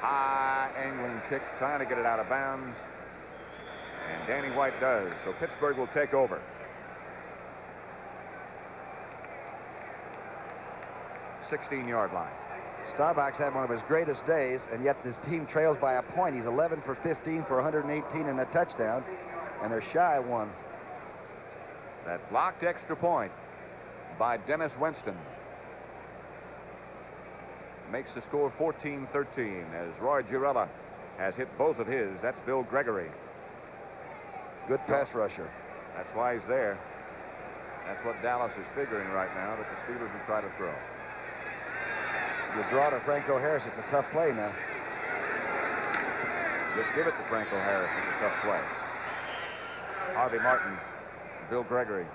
High angling kick, trying to get it out of bounds. And Danny White does. So Pittsburgh will take over. 16-yard line. Staubach's had one of his greatest days, and yet this team trails by a point. He's 11 for 15 for 118 and a touchdown, and they're shy of one. That blocked extra point by Dennis Winston makes the score 14-13 as Roy Gerela has hit both of his. That's Bill Gregory. Good pass rusher. That's why he's there. That's what Dallas is figuring right now, that the Steelers will try to throw. You draw to Franco Harris. It's a tough play now. Just give it to Franco Harris. It's a tough play. Harvey Martin, Bill Gregory.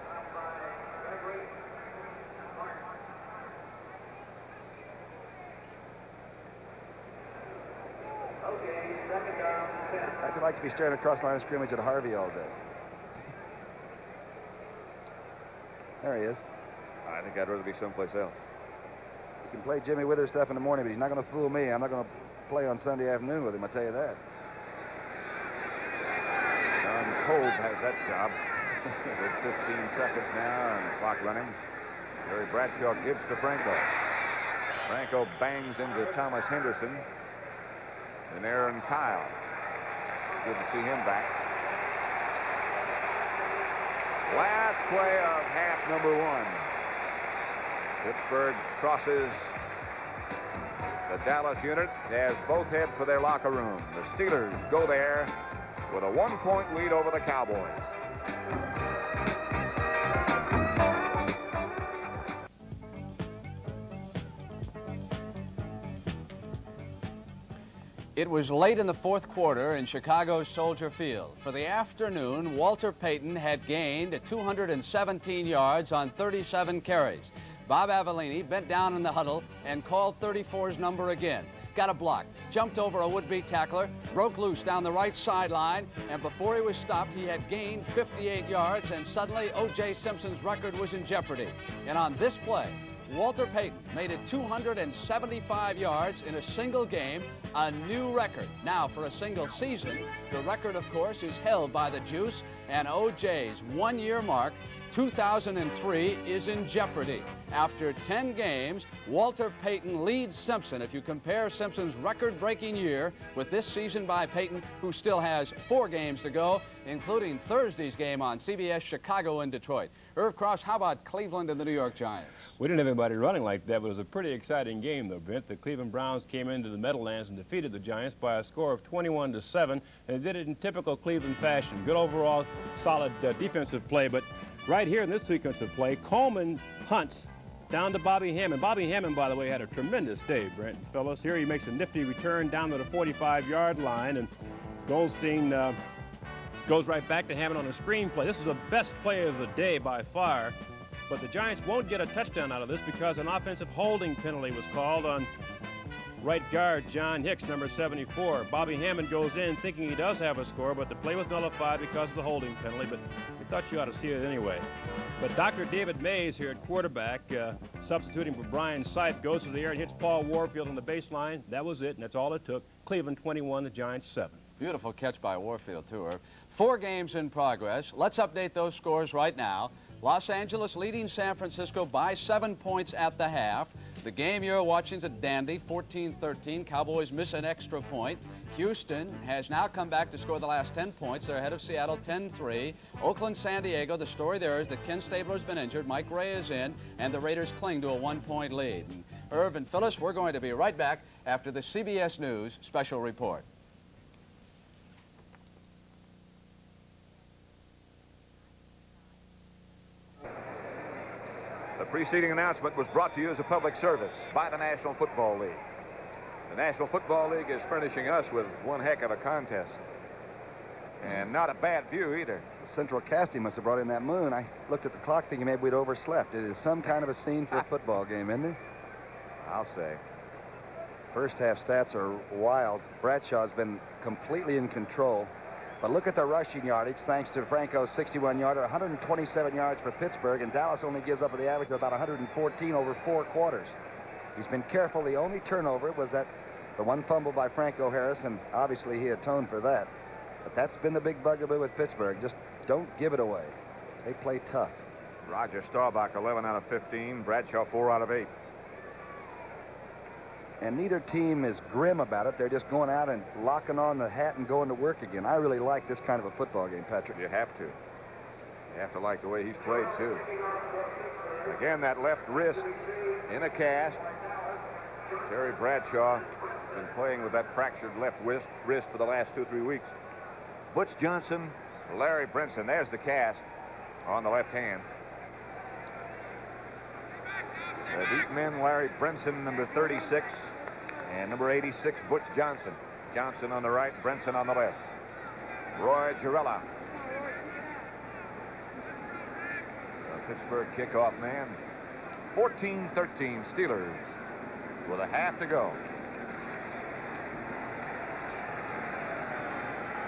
I'd like to be staring across the line of scrimmage at Harvey all day. There he is. I think I'd rather be someplace else. You can play Jimmy Withers stuff in the morning, but he's not going to fool me. I'm not going to play on Sunday afternoon with him, I'll tell you that. John Kolb has that job. With 15 seconds now and the clock running. Terry Bradshaw gives to Franco. Franco bangs into Thomas Henderson. And Aaron Kyle. Good to see him back. Last play of half number one. Pittsburgh crosses the Dallas unit as both head for their locker room. The Steelers go there with a 1-point lead over the Cowboys. It was late in the fourth quarter in Chicago's Soldier Field. For the afternoon, Walter Payton had gained 217 yards on 37 carries. Bob Avellini bent down in the huddle and called 34's number again. Got a block, jumped over a would-be tackler, broke loose down the right sideline, and before he was stopped, he had gained 58 yards, and suddenly O.J. Simpson's record was in jeopardy. And on this play, Walter Payton made it 275 yards in a single game, a new record. Now, for a single season, the record, of course, is held by the Juice, and O.J.'s one-year mark, 2003, is in jeopardy. After 10 games, Walter Payton leads Simpson. If you compare Simpson's record-breaking year with this season by Payton, who still has 4 games to go, including Thursday's game on CBS Chicago and Detroit. Irv Cross, how about Cleveland and the New York Giants? We didn't have anybody running like that, but it was a pretty exciting game, though, Brent. The Cleveland Browns came into the Meadowlands and defeated the Giants by a score of 21-7, and they did it in typical Cleveland fashion. Good overall, solid defensive play, but right here in this sequence of play, Coleman hunts down to Bobby Hammond. Bobby Hammond, by the way, had a tremendous day, Brent and fellas. Here he makes a nifty return down to the 45-yard line, and Goldstein goes right back to Hammond on a screen play. This is the best play of the day by far, but the Giants won't get a touchdown out of this because an offensive holding penalty was called on right guard John Hicks, number 74. Bobby Hammond goes in thinking he does have a score, but the play was nullified because of the holding penalty, but we thought you ought to see it anyway. But Dr. David Mays here at quarterback, substituting for Brian Sipe, goes to the air and hits Paul Warfield on the baseline. That was it, and that's all it took. Cleveland 21, the Giants 7. Beautiful catch by Warfield, too, Irv. 4 games in progress. Let's update those scores right now. Los Angeles leading San Francisco by 7 points at the half. The game you're watching is a dandy, 14-13. Cowboys miss an extra point. Houston has now come back to score the last 10 points. They're ahead of Seattle 10-3. Oakland, San Diego, the story there is that Ken Stabler's been injured. Mike Ray is in, and the Raiders cling to a 1-point lead. And Irv and Phyllis, we're going to be right back after the CBS News special report. The preceding announcement was brought to you as a public service by the National Football League. The National Football League is furnishing us with one heck of a contest. And not a bad view either. Central Casting must have brought in that moon. I looked at the clock thinking maybe we'd overslept. It is some kind of a scene for a football game, isn't it? I'll say. First half stats are wild. Bradshaw's been completely in control. But look at the rushing yardage, thanks to Franco's 61-yarder, 127 yards for Pittsburgh, and Dallas only gives up the average of about 114 over 4 quarters. He's been careful. The only turnover was that The one fumble by Franco Harris, and obviously he atoned for that. But that's been the big bugaboo with Pittsburgh. Just don't give it away. They play tough. Roger Staubach, 11 out of 15. Bradshaw, 4 out of 8. And neither team is grim about it. They're just going out and locking on the hat and going to work again. I really like this kind of a football game, Patrick. You have to. You have to like the way he's played, too. Again, that left wrist in a cast. Terry Bradshaw been playing with that fractured left wrist for the last 2-3 weeks. Butch Johnson, Larry Brinson. There's the cast on the left hand. The deep men, Larry Brinson, number 36, and number 86, Butch Johnson. Johnson on the right, Brinson on the left. Roy Gerela. The Pittsburgh kickoff man. 14-13 Steelers with a half to go.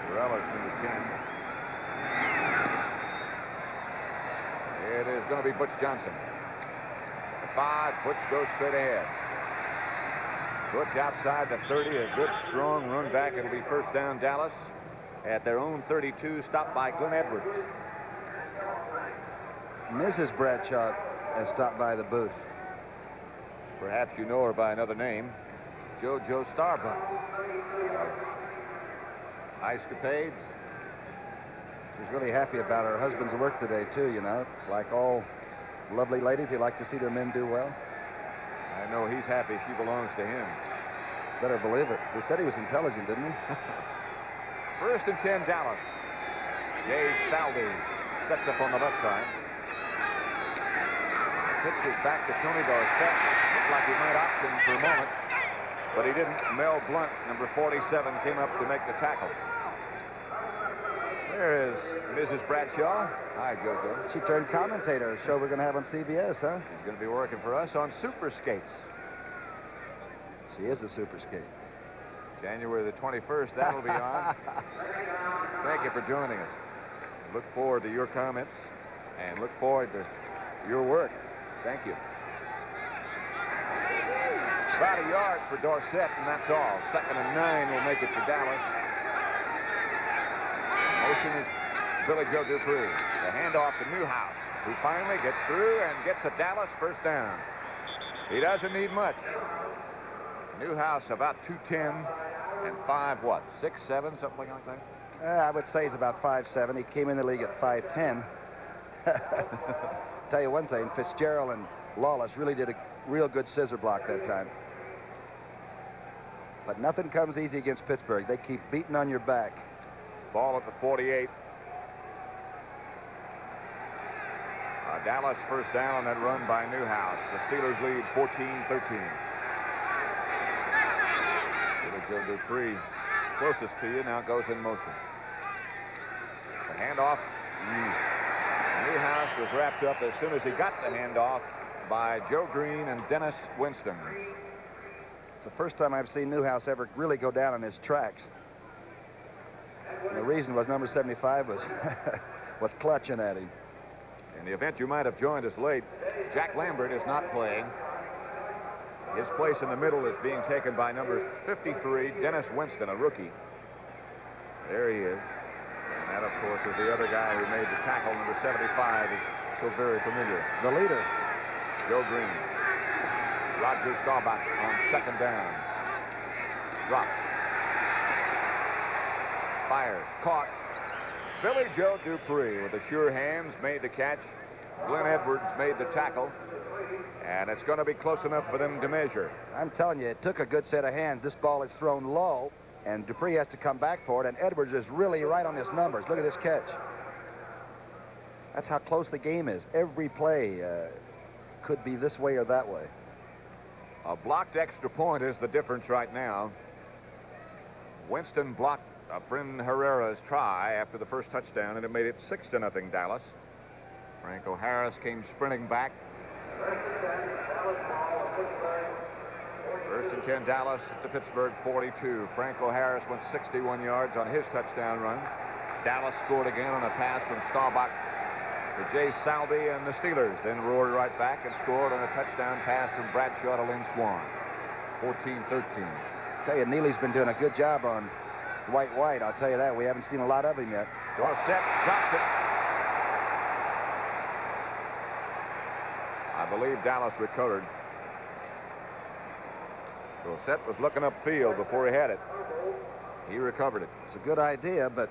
Gerela's number 10. It is going to be Butch Johnson. 5, Butch goes straight ahead. Butch outside the 30, a good strong run back. It'll be first down Dallas at their own 32, stopped by Glenn Edwards. Mrs. Bradshaw has stopped by the booth. Perhaps you know her by another name, JoJo Starbuck. Ice-capades. She's really happy about her husband's work today, too, you know. Like all lovely ladies, they like to see their men do well. I know he's happy she belongs to him. Better believe it. He said he was intelligent, didn't he? First and 10, Dallas. Jay Saldi sets up on the left side. Pitches back to Tony Dorsett. Looked like he might option for a moment, but he didn't. Mel Blunt, number 47, came up to make the tackle. There is Mrs. Bradshaw. Hi, JoJo. She turned commentator, a show we're going to have on CBS, huh? She's going to be working for us on Super Skates. She is a super skate. January the 21st, that'll be on. Thank you for joining us. Look forward to your comments and look forward to your work. Thank you. About a yard for Dorsett, and that's all. 2nd and 9 will make it for Dallas. Motion is Billy Joe Dupree. The handoff to Newhouse, who finally gets through and gets a Dallas first down. He doesn't need much. Newhouse about 210 and 5 what? 6'7", something like that? I would say he's about 5'7". He came in the league at 5'10". Tell you one thing, Fitzgerald and Lawless really did a real good scissor block that time. But nothing comes easy against Pittsburgh. They keep beating on your back. Ball at the 48. Dallas first down on that run by Newhouse. The Steelers lead 14-13. Joe Dupree closest to you now goes in motion. The handoff. Newhouse was wrapped up as soon as he got the handoff by Joe Green and Dennis Winston. It's the first time I've seen Newhouse ever really go down on his tracks. And the reason was number 75 was clutching at him. In the event you might have joined us late, Jack Lambert is not playing. His place in the middle is being taken by number 53, Dennis Winston, a rookie. There he is. And that, of course, is the other guy who made the tackle. Number 75 is so very familiar. The leader. Joe Green. Roger Staubach on 2nd down. Drops. Fires. Caught. Billy Joe Dupree with the sure hands made the catch. Glenn Edwards made the tackle. And it's going to be close enough for them to measure. I'm telling you, it took a good set of hands. This ball is thrown low, and Dupree has to come back for it, and Edwards is really right on his numbers. Look at this catch. That's how close the game is. Every play could be this way or that way. A blocked extra point is the difference right now. Winston blocked a friend Herrera's try after the first touchdown, and it made it 6-0 Dallas. Franco Harris came sprinting back. First and 10 Dallas at the Pittsburgh 42. Franco Harris went 61 yards on his touchdown run. Dallas scored again on a pass from Staubach to Jay Saldi, and the Steelers then roared right back and scored on a touchdown pass from Bradshaw to Lynn Swann. 14-13. tell you, Neely's been doing a good job on White. I'll tell you that. We haven't seen a lot of him yet. Dorsett dropped it. I believe Dallas recovered. Dorsett was looking upfield before he had it. He recovered it. It's a good idea, but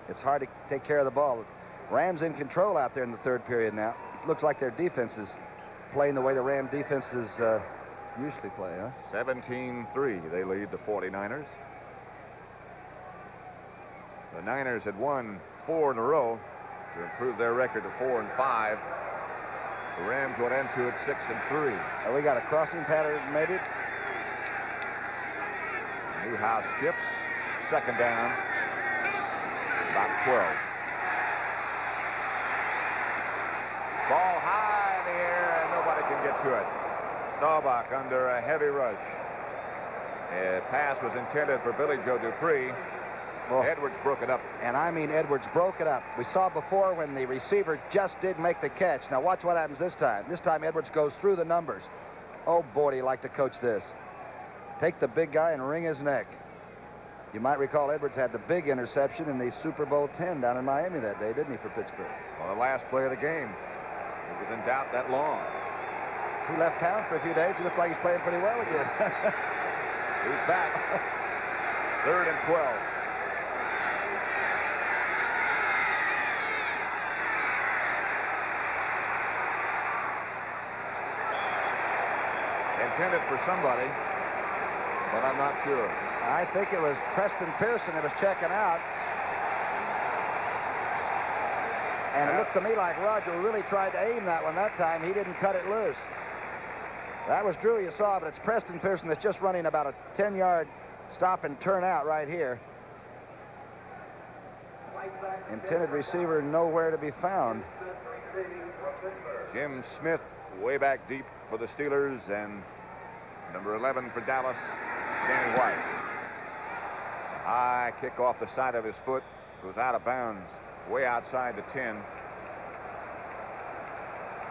it's hard to take care of the ball. Rams in control out there in the third period now. It looks like their defense is playing the way the Ram defenses usually play, huh? 17-3, they lead the 49ers. The Niners had won 4 in a row to improve their record to 4-5. The Rams went into it 6-3. We got a crossing pattern, maybe. Newhouse shifts. Second down. About 12. Ball high in the air, and nobody can get to it. Staubach under a heavy rush. A pass was intended for Billy Joe Dupree. Well, Edwards broke it up. And I mean Edwards broke it up. We saw before when the receiver just did make the catch. Now watch what happens this time. This time Edwards goes through the numbers. Oh, boy, do you like to coach this. Take the big guy and wring his neck. You might recall Edwards had the big interception in the Super Bowl 10 down in Miami that day, didn't he, for Pittsburgh? Well, the last play of the game. He was in doubt that long. He left town for a few days. He looks like he's playing pretty well again. He's back. 3rd and 12. Intended for somebody, but I'm not sure. I think it was Preston Pearson that was checking out. And it looked to me like Roger really tried to aim that one that time. He didn't cut it loose. That was Drew you saw, but it's Preston Pearson that's just running about a 10-yard stop and turn out right here. Intended receiver nowhere to be found. Jim Smith way back deep for the Steelers, and number 11 for Dallas, Danny White. A high kick off the side of his foot, goes out of bounds, way outside the 10.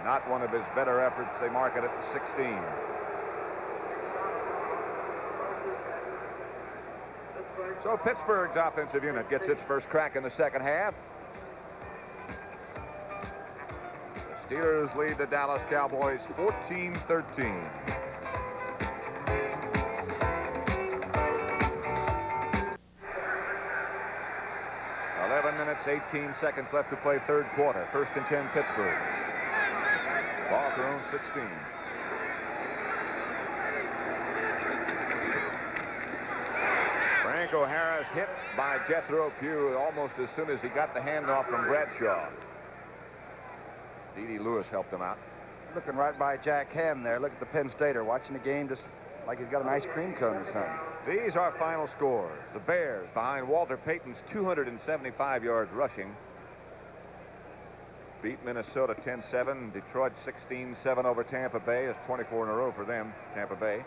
Not one of his better efforts. They mark it at 16. So Pittsburgh's offensive unit gets its first crack in the second half. The Steelers lead the Dallas Cowboys 14-13. Minutes, 18 seconds left to play third quarter. 1st and 10 Pittsburgh. Ball at their own 16. Franco Harris hit by Jethro Pugh almost as soon as he got the handoff from Bradshaw. D.D. Lewis helped him out. Looking right by Jack Ham there. Look at the Penn Stater watching the game just like he's got an ice cream cone or something. These are final scores. The Bears behind Walter Payton's 275 yards rushing beat Minnesota 10-7. Detroit 16-7 over Tampa Bay. It's 24 in a row for them, Tampa Bay.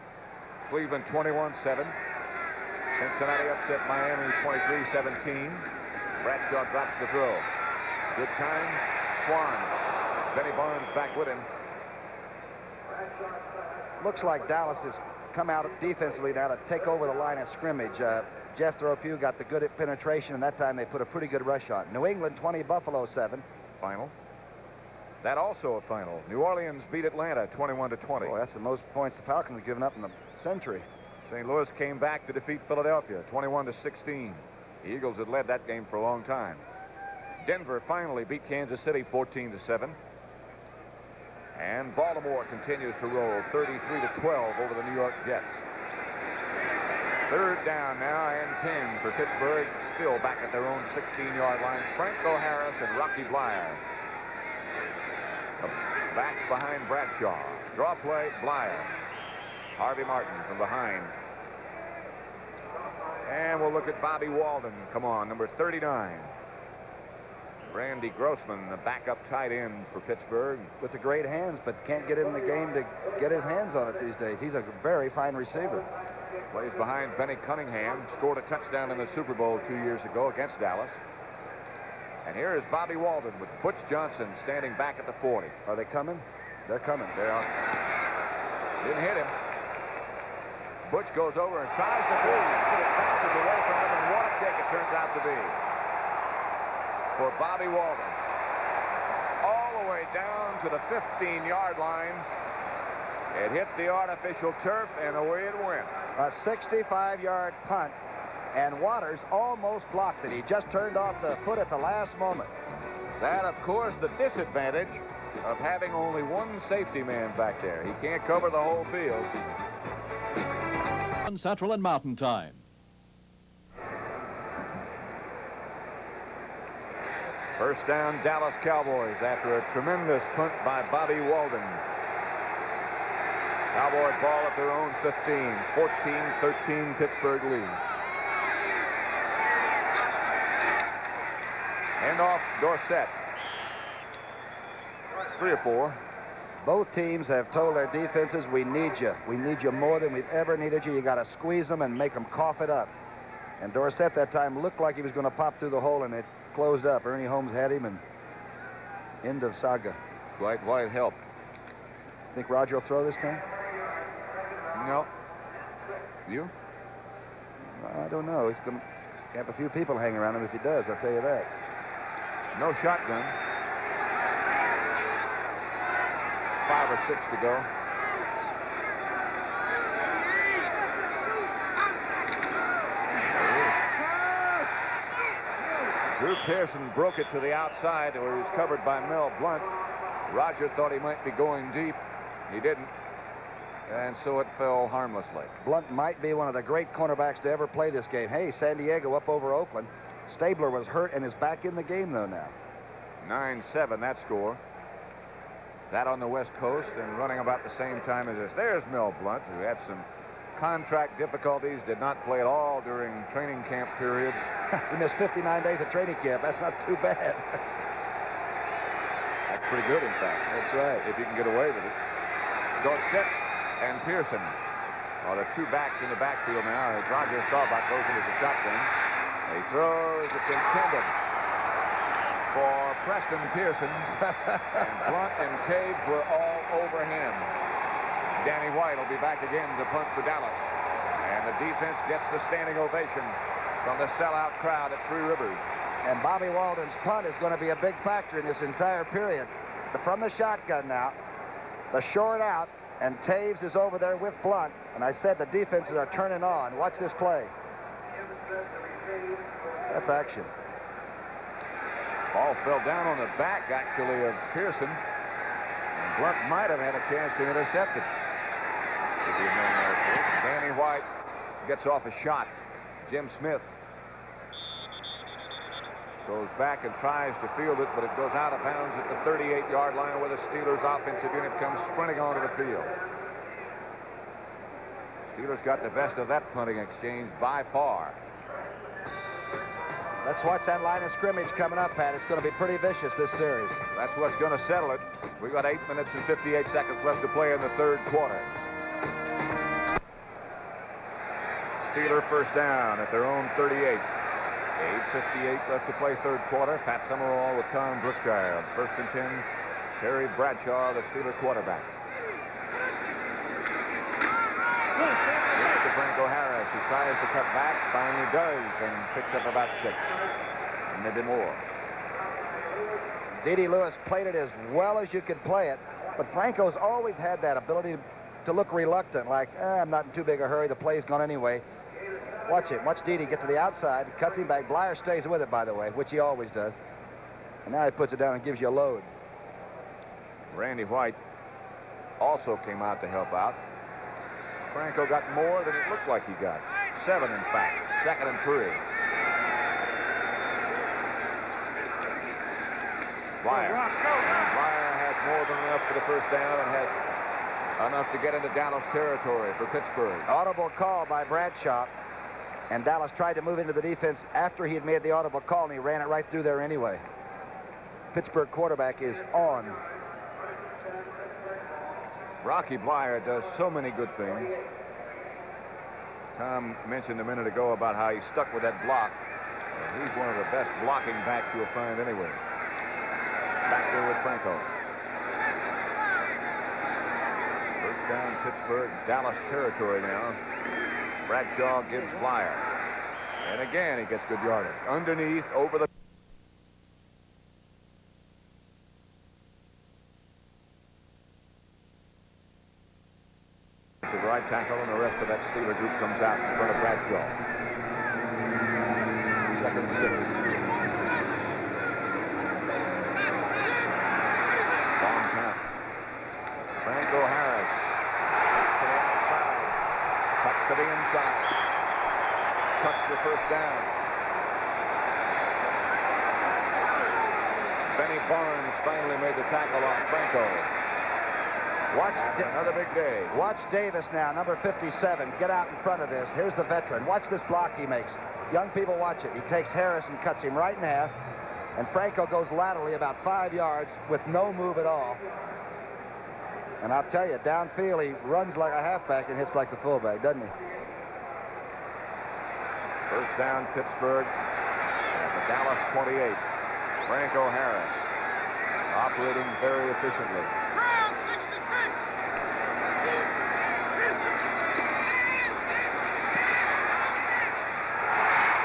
Cleveland 21-7. Cincinnati upset Miami 23-17. Bradshaw drops the throw. Good time. Swann. Benny Barnes back with him. Looks like Dallas has come out defensively now to take over the line of scrimmage. Jethro Pugh got the good penetration, and that time they put a pretty good rush on. New England 20, Buffalo 7. Final. That also a final. New Orleans beat Atlanta 21-20. Boy, that's the most points the Falcons have given up in the century. St. Louis came back to defeat Philadelphia 21-16. The Eagles had led that game for a long time. Denver finally beat Kansas City 14-7. And Baltimore continues to roll 33-12 over the New York Jets. 3rd down now and 10 for Pittsburgh. Still back at their own 16-yard line. Franco Harris and Rocky Blyer. Back behind Bradshaw. Draw play, Blyer. Harvey Martin from behind. And we'll look at Bobby Walden. Come on, number 39. Randy Grossman, the backup tight end for Pittsburgh. With the great hands, but can't get in the game to get his hands on it these days. He's a very fine receiver. Plays behind Benny Cunningham. Scored a touchdown in the Super Bowl 2 years ago against Dallas. And here is Bobby Walden with Butch Johnson standing back at the 40. Are they coming? They're coming. They are. Didn't hit him. Butch goes over and tries to breathe, but it bounces away from him, and what a kick it turns out to be for Bobby Walden. All the way down to the 15-yard line. It hit the artificial turf, and away it went. A 65-yard punt, and Waters almost blocked it. He just turned off the foot at the last moment. That, of course, the disadvantage of having only one safety man back there. He can't cover the whole field. On Central and Mountain Time. First down, Dallas Cowboys after a tremendous punt by Bobby Walden. Cowboy ball at their own 15. 14-13 Pittsburgh leads. Handoff, Dorsett. 3 or 4. Both teams have told their defenses, we need you. We need you more than we've ever needed you. You got to squeeze them and make them cough it up. And Dorsett that time looked like he was going to pop through the hole, and it closed up. Ernie Holmes had him, and end of saga. Dwight White help. Think Roger will throw this time? No. You? I don't know. He's going to have a few people hang around him if he does, I'll tell you that. No shotgun. 5 or 6 to go. Drew Pearson broke it to the outside where he was covered by Mel Blount. Roger thought he might be going deep. He didn't. And so it fell harmlessly. Blount might be one of the great cornerbacks to ever play this game. Hey, San Diego up over Oakland. Stabler was hurt and is back in the game, though, now. 9-7, that score. That on the West Coast and running about the same time as this. There's Mel Blount, who had some contract difficulties, did not play at all during training camp periods. He missed 59 days of training camp. That's not too bad. That's pretty good, in fact. That's right. If you can get away with it. Dorsett and Pearson are the two backs in the backfield now as Roger Staubach goes into the shotgun. He throws, it's intended for Preston Pearson. And Blount and Taves were all over him. Danny White will be back again to punt for Dallas. And the defense gets the standing ovation from the sellout crowd at Three Rivers. And Bobby Walden's punt is going to be a big factor in this entire period. From the shotgun now, the short out, and Taves is over there with Blount. And I said the defenses are turning on. Watch this play. That's action. Ball fell down on the back, actually, of Pearson. And Blount might have had a chance to intercept it. If he had known that, of course. Danny White gets off a shot. Jim Smith goes back and tries to field it, but it goes out of bounds at the 38-yard line where the Steelers offensive unit comes sprinting onto the field. Steelers got the best of that punting exchange by far. Let's watch that line of scrimmage coming up, Pat. It's going to be pretty vicious, this series. That's what's going to settle it. We've got 8 minutes and 58 seconds left to play in the third quarter. Steeler first down at their own 38. 8:58 left to play third quarter. Pat Summerall with Tom Brookshire. First and 10, Terry Bradshaw, the Steeler quarterback. To Franco Harris, who tries to cut back, finally does, and picks up about 6, maybe more. D.D. Lewis played it as well as you could play it, but Franco's always had that ability to look reluctant, like, I'm not in too big a hurry, the play's gone anyway. Watch it. Watch Dede get to the outside, cuts him back. Blyer stays with it, by the way, which he always does. And now he puts it down and gives you a load. Randy White also came out to help out. Franco got more than it looked like he got. 7, in fact. 2nd and 3. Blyer. And Blyer has more than enough for the first down and has enough to get into Dallas territory for Pittsburgh. Audible call by Bradshaw. And Dallas tried to move into the defense after he had made the audible call, and he ran it right through there anyway. Pittsburgh quarterback is on. Rocky Blyer does so many good things. Tom mentioned a minute ago about how he stuck with that block. He's one of the best blocking backs you'll find anywhere. Back there with Franco. First down, Pittsburgh, Dallas territory now. Bradshaw gives flyer. And again, he gets good yardage. Underneath, over the... It's a right tackle, and the rest of that Steeler group comes out in front of Bradshaw. 2nd and 6. Long count. Franco Harris. To the outside. Cuts to the inside. Cuts the first down. Benny Barnes finally made the tackle on Franco. Watch another big day. Watch Davis now, number 57. Get out in front of this. Here's the veteran. Watch this block he makes. Young people watch it. He takes Harris and cuts him right in half. And Franco goes laterally about 5 yards with no move at all. And I'll tell you, downfield, he runs like a halfback and hits like the fullback, doesn't he? First down, Pittsburgh. At the Dallas 28. Franco Harris operating very efficiently.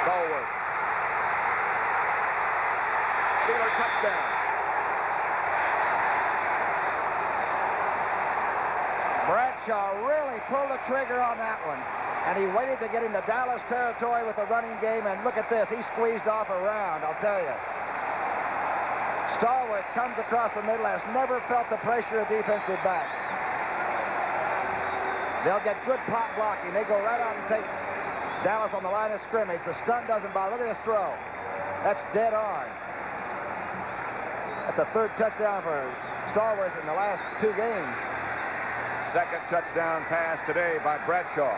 Stallworth. Steeler touchdown. Bradshaw really pulled the trigger on that one. And he waited to get into Dallas territory with the running game. And look at this. He squeezed off a round, I'll tell you. Stallworth comes across the middle, has never felt the pressure of defensive backs. They'll get good pop blocking. They go right out and take Dallas on the line of scrimmage. The stunt doesn't bother. Look at this throw. That's dead on. That's a 3rd touchdown for Stallworth in the last 2 games. 2nd touchdown pass today by Bradshaw.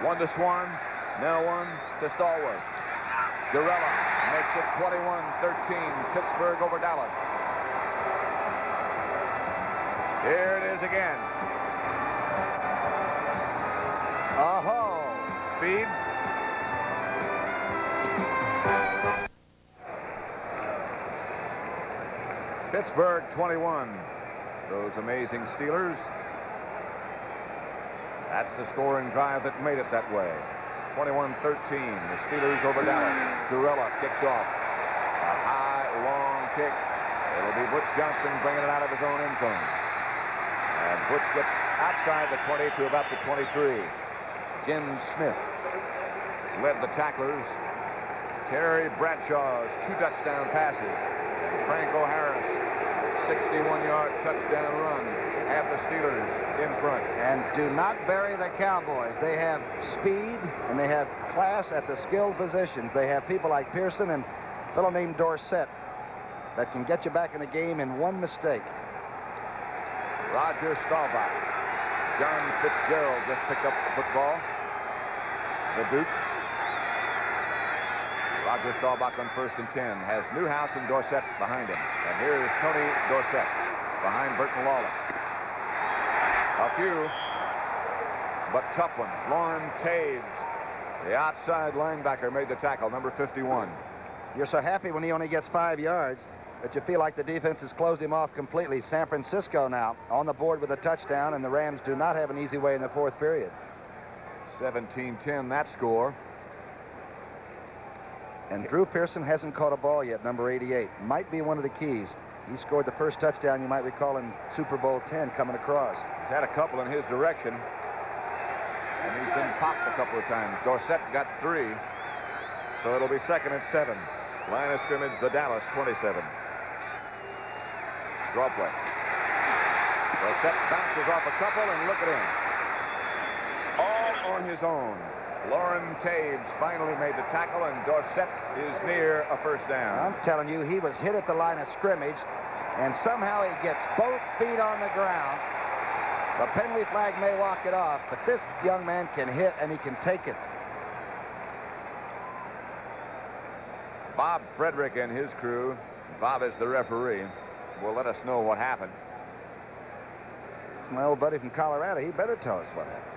1 to Swann, now 1 to Stallworth. Gerela makes it 21-13, Pittsburgh over Dallas. Here it is again. Oh-ho. Speed. Pittsburgh 21. Those amazing Steelers. That's the scoring drive that made it that way. 21-13, the Steelers over Dallas. Gerela kicks off. A high, long kick. It'll be Butch Johnson bringing it out of his own end zone. And Butch gets outside the 20 to about the 23. Jim Smith led the tacklers. Terry Bradshaw's 2 touchdown passes. Franco Harris, 61-yard touchdown run. Have the Steelers in front. And do not bury the Cowboys. They have speed and they have class at the skilled positions. They have people like Pearson and a fellow named Dorsett that can get you back in the game in one mistake. Roger Staubach. John Fitzgerald just picked up the football. The Duke. Roger Staubach on 1st and 10 has Newhouse and Dorsett behind him. And here's Tony Dorsett behind Burton Lawless. A few, but tough ones. Lauren Taves, the outside linebacker, made the tackle, number 51. You're so happy when he only gets 5 yards that you feel like the defense has closed him off completely. San Francisco now on the board with a touchdown, and the Rams do not have an easy way in the 4th period. 17-10, that score. And Drew Pearson hasn't caught a ball yet, number 88. Might be one of the keys. He scored the first touchdown, you might recall, in Super Bowl 10 coming across. He's had a couple in his direction. And he's been popped a couple of times. Dorsett got 3. So it'll be 2nd and 7. Line of scrimmage, the Dallas 27. Draw play. Dorsett bounces off a couple, and look at him. All on his own. Lauren Taves finally made the tackle, and Dorsett is near a first down. I'm telling you, he was hit at the line of scrimmage, and somehow he gets both feet on the ground. The penalty flag may walk it off, but this young man can hit, and he can take it. Bob Frederick and his crew, Bob is the referee, will let us know what happened. It's my old buddy from Colorado. He better tell us what happened.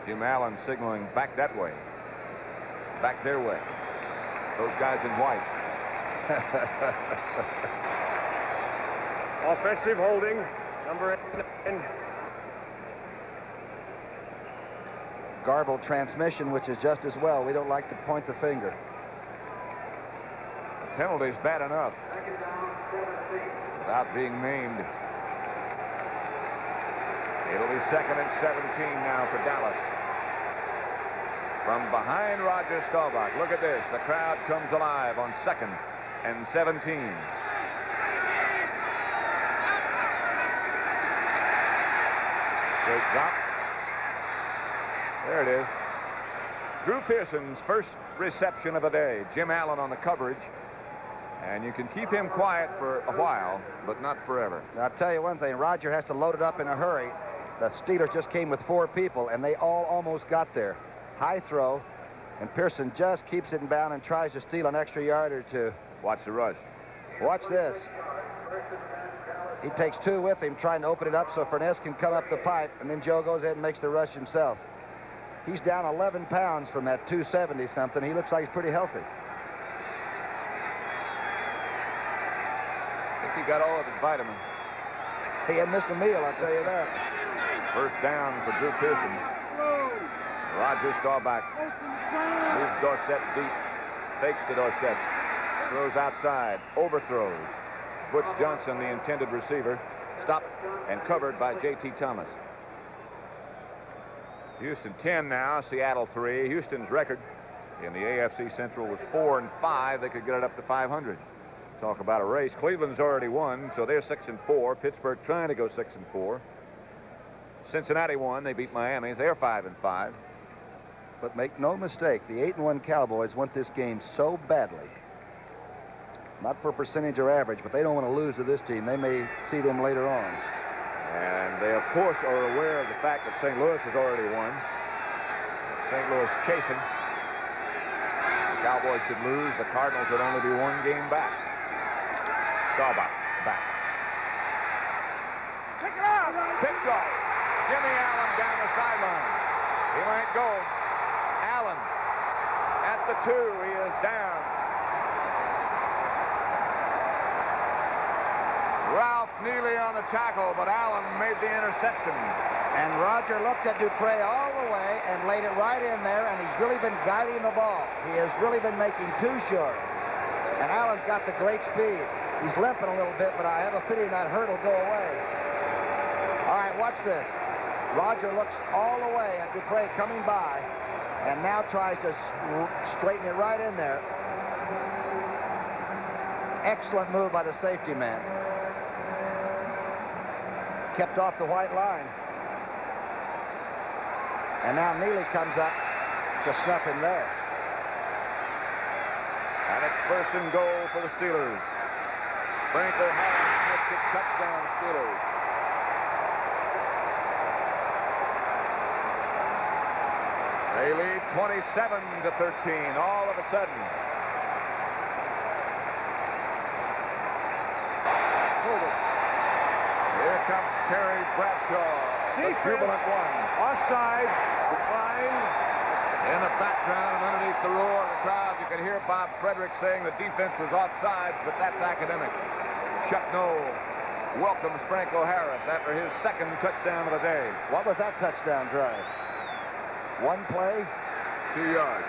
Jim Allen signaling back that way. Back their way. Those guys in white. Offensive holding, number 8. garbled transmission, which is just as well. We don't like to point the finger. The penalty's bad enough without being named. It'll be 2nd and 17 now for Dallas. From behind Roger Staubach. Look at this. The crowd comes alive on 2nd and 17. Straight drop. There it is. Drew Pearson's first reception of the day. Jim Allen on the coverage. And you can keep him quiet for a while, but not forever. Now, I'll tell you one thing. Roger has to load it up in a hurry. The Steelers just came with 4 people, and they all almost got there. High throw, and Pearson just keeps it in bound and tries to steal an extra yard or 2. Watch the rush. Watch this. He takes 2 with him, trying to open it up so Furness can come up the pipe, and then Joe goes ahead and makes the rush himself. He's down 11 pounds from that 270-something. He looks like he's pretty healthy. I think he got all of his vitamins. He had missed a meal, I'll tell you that. First down for Drew Pearson. Roger Staubach moves Dorsett deep. Fakes to Dorsett. Throws outside. Overthrows. Butch Johnson, the intended receiver, stopped and covered by J.T. Thomas. Houston 10 now, Seattle 3. Houston's record in the AFC Central was 4-5. They could get it up to 500. Talk about a race. Cleveland's already won, so they're 6-4. Pittsburgh trying to go 6-4. Cincinnati won. They beat Miami. They're 5-5. But make no mistake, the 8-1 Cowboys want this game so badly. Not for percentage or average, but they don't want to lose to this team. They may see them later on. And they, of course, are aware of the fact that St. Louis has already won. St. Louis chasing. The Cowboys should lose. The Cardinals would only be 1 game back. Staubach back. Pick it up. Picked off. Jimmy Allen down the sideline. He might go. Allen at the 2. He is down. Ralph Neely on the tackle, but Allen made the interception. And Roger looked at Dupree all the way and laid it right in there, and he's really been guiding the ball. He has really been making too short. And Allen's got the great speed. He's limping a little bit, but I have a feeling that hurt will go away. All right, watch this. Roger looks all the way at Dupree coming by, and now tries to straighten it right in there. Excellent move by the safety man. Kept off the white line. And now Neely comes up to snuff him there. And it's 1st and goal for the Steelers. Franco Harris makes it touchdown Steelers. They lead 27-13 all of a sudden. Here comes Terry Bradshaw, the jubilant one. Offside. Fine. In the background and underneath the roar of the crowd, you can hear Bob Frederick saying the defense was offside, but that's academic. Chuck Noll welcomes Franco Harris after his 2nd touchdown of the day. What was that touchdown drive? 1 play? 2 yards.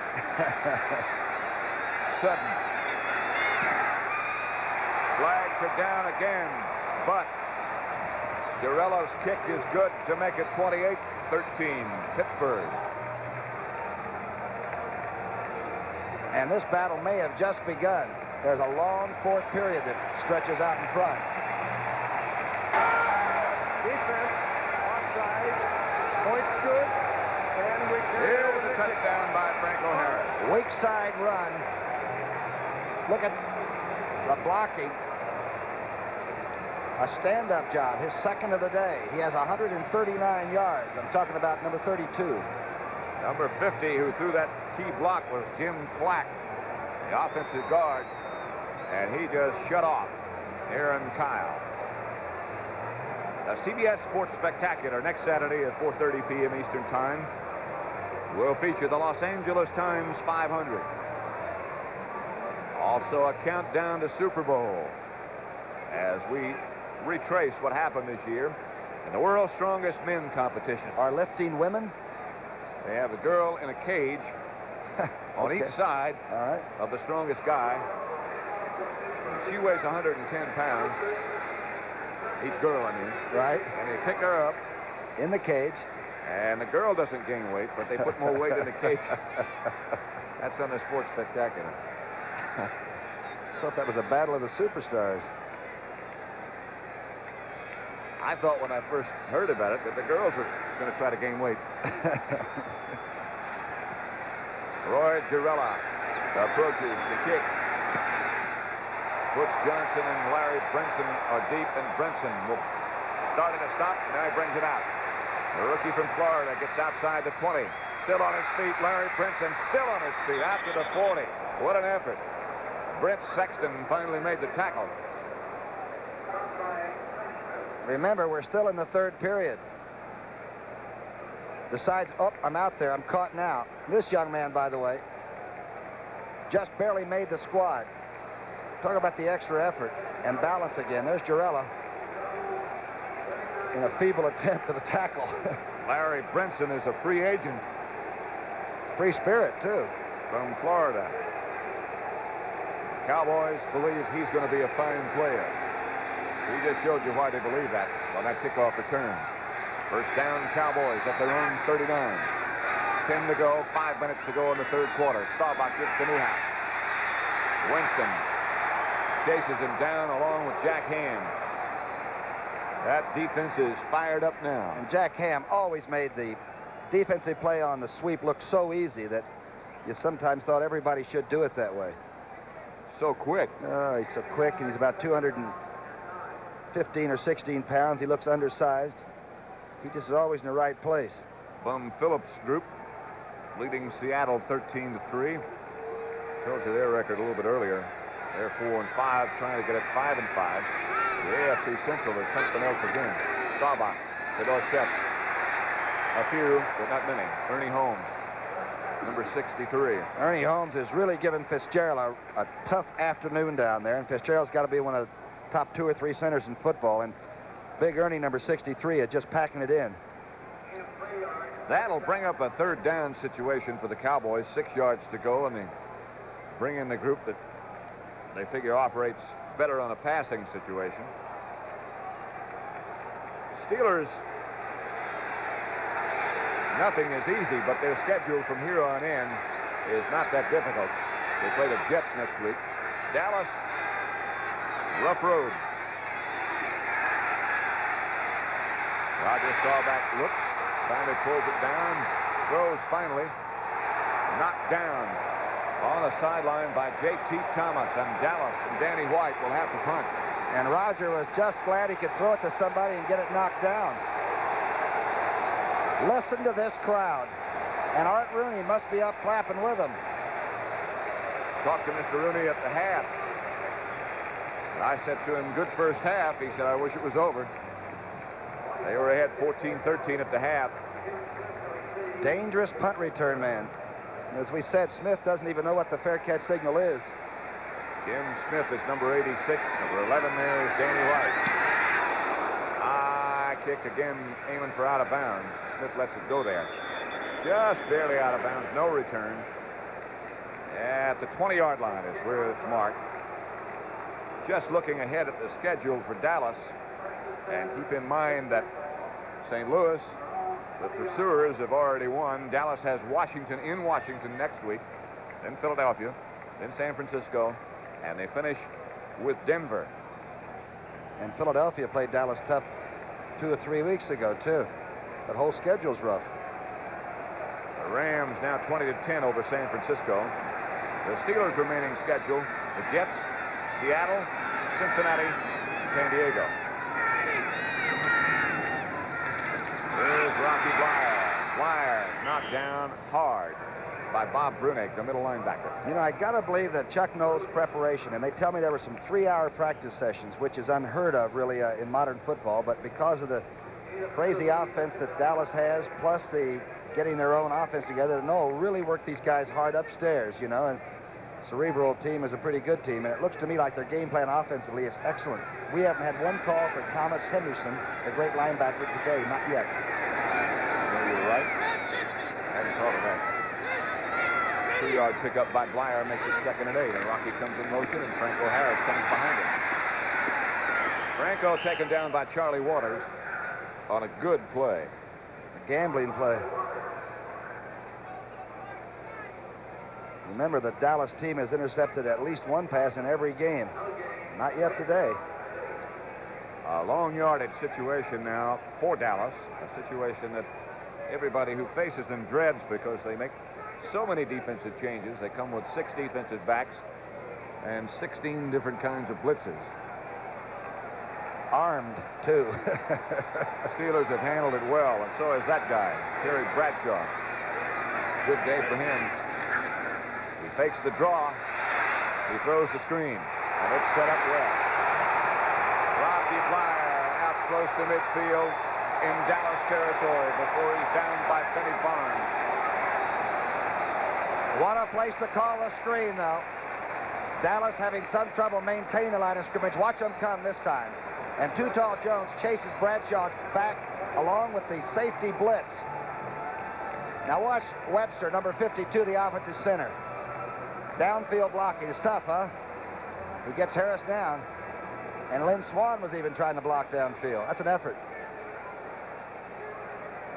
Sutton. Flags are down again, but Gerela's kick is good to make it 28-13, Pittsburgh. And this battle may have just begun. There's a long 4th period that stretches out in front. Defense. Offside. Points good. And we Here's a touchdown by Franco Harris. Weak side run. Look at the blocking. A stand-up job, his 2nd of the day. He has 139 yards. I'm talking about number 32. Number 50, who threw that key block, was Jim Clack, the offensive guard, and he just shut off Aaron Kyle. The CBS Sports Spectacular next Saturday at 4:30 p.m. Eastern Time will feature the Los Angeles Times 500. Also a countdown to Super Bowl as we retrace what happened this year in the world's strongest men competition. Are lifting women? They have the girl in a cage on Okay. each side All right. of the strongest guy. She weighs 110 pounds. Each girl, I mean. Right. And they pick her up. In the cage. And the girl doesn't gain weight, but they put more weight in the cage. That's on the Sports Spectacular. Thought that was a battle of the superstars. I thought when I first heard about it that the girls were going to try to gain weight. Roy Gerela approaches the kick. Butch Johnson and Larry Brinson are deep, and Brinson will start at a stop. Now he brings it out. The rookie from Florida gets outside the 20. Still on his feet. Larry Brinson still on his feet after the 40. What an effort. Brent Sexton finally made the tackle. Remember, we're still in the third period. Decides, oh, I'm out there. I'm caught now. This young man, by the way, just barely made the squad. Talk about the extra effort and balance again. There's Gerela in a feeble attempt at a tackle. Larry Brinson is a free agent. Free spirit, too. From Florida. Cowboys believe he's going to be a fine player. He just showed you why they believe that on that kickoff return. First down, Cowboys at their own 39. 10 to go, 5 minutes to go in the third quarter. Staubach gets to Newhouse. Winston chases him down along with Jack Ham. That defense is fired up now. And Jack Ham always made the defensive play on the sweep look so easy that you sometimes thought everybody should do it that way. So quick. Oh, he's so quick, and he's about 215 or 16 pounds. He looks undersized. He just is always in the right place. Bum Phillips group leading Seattle 13-3. Told you their record a little bit earlier. They're 4-5, trying to get it 5-5. The AFC Central is something else again. Staubach to Dorsett. A few, but not many. Ernie Holmes, number 63. Ernie Holmes is really giving Fitzgerald a tough afternoon down there, and Fitzgerald's got to be one of the top 2 or 3 centers in football, and Big Ernie, number 63, is just packing it in. That'll bring up a third down situation for the Cowboys. 6 yards to go, and they bring in the group that they figure operates better on a passing situation. Steelers, nothing is easy, but their schedule from here on in is not that difficult. They play the Jets next week. Dallas, rough road. Roger Staubach looks, finally pulls it down, throws finally, knocked down on the sideline by J.T. Thomas, and Dallas and Danny White will have to punt. And Roger was just glad he could throw it to somebody and get it knocked down. Listen to this crowd. And Art Rooney must be up clapping with them. Talked to Mr. Rooney at the half. I said to him, good first half. He said, I wish it was over. They were ahead 14-13 at the half. Dangerous punt return man. As we said, Smith doesn't even know what the fair catch signal is. Jim Smith is number 86. Number 11 there is Danny White. High kick again, aiming for out of bounds. Smith lets it go there. Just barely out of bounds, no return. At the 20-yard line is where it's marked. Just looking ahead at the schedule for Dallas, and keep in mind that St. Louis, the pursuers, have already won. Dallas has Washington in Washington next week, then Philadelphia, then San Francisco, and they finish with Denver. And Philadelphia played Dallas tough 2 or 3 weeks ago, too. That whole schedule's rough. The Rams now 20-10 over San Francisco. The Steelers' remaining schedule, the Jets, Seattle, Cincinnati, San Diego. Here's Rocky Dwyer. Dwyer knocked down hard by Bob Brunig, the middle linebacker. You know, I got to believe that Chuck knows preparation, and they tell me there were some 3-hour practice sessions, which is unheard of, really, in modern football. But because of the crazy offense that Dallas has, plus the getting their own offense together, no, really work these guys hard upstairs, you know. And cerebral team is a pretty good team, and it looks to me like their game plan offensively is excellent. We haven't had one call for Thomas Henderson, the great linebacker, today, not yet. So you're right. Hadn't 2-yard pickup by Blyer makes it 2nd and 8. And Rocky comes in motion, and Franco Harris comes behind him. Franco taken down by Charlie Waters on a good play. A gambling play. Remember, the Dallas team has intercepted at least one pass in every game. Not yet today. A long yardage situation now for Dallas. A situation that everybody who faces them dreads because they make so many defensive changes. They come with 6 defensive backs and 16 different kinds of blitzes. Armed, too. Steelers have handled it well, and so has that guy, Terry Bradshaw. Good day for him. He fakes the draw. He throws the screen, and it's set up well. Rocky Blyer out close to midfield in Dallas territory before he's down by Benny Barnes. What a place to call the screen, though. Dallas having some trouble maintaining the line of scrimmage. Watch them come this time. And Too Tall Jones chases Bradshaw back along with the safety blitz. Now watch Webster, number 52, the offensive center. Downfield blocking is tough, huh? He gets Harris down. And Lynn Swann was even trying to block downfield. That's an effort.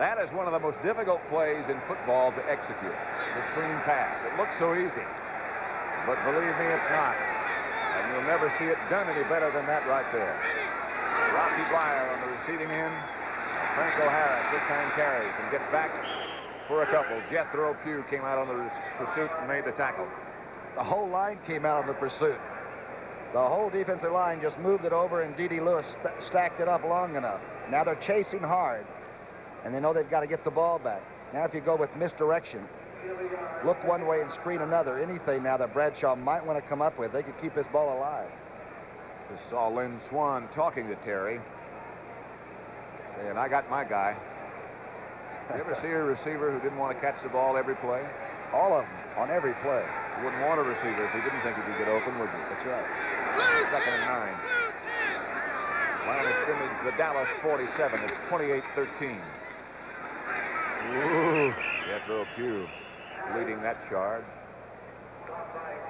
That is one of the most difficult plays in football to execute. The screen pass. It looks so easy. But believe me, it's not. And you'll never see it done any better than that right there. Rocky Blyer on the receiving end. Franco Harris this time carries and gets back for a couple. Jethro Pugh came out on the pursuit and made the tackle. The whole line came out on the pursuit. The whole defensive line just moved it over, and D.D. Lewis stacked it up long enough. Now they're chasing hard, and they know they've got to get the ball back. Now if you go with misdirection, look one way and screen another, anything now that Bradshaw might want to come up with, they could keep this ball alive. Just saw Lynn Swann talking to Terry, saying, I got my guy. You ever see a receiver who didn't want to catch the ball every play? All of them, on every play. You wouldn't want a receiver if he didn't think he could get open, would you? That's right. 2nd and 9. Line of scrimmage, the Dallas 47. It's 28-13. Ooh. Jethro Pugh leading that charge.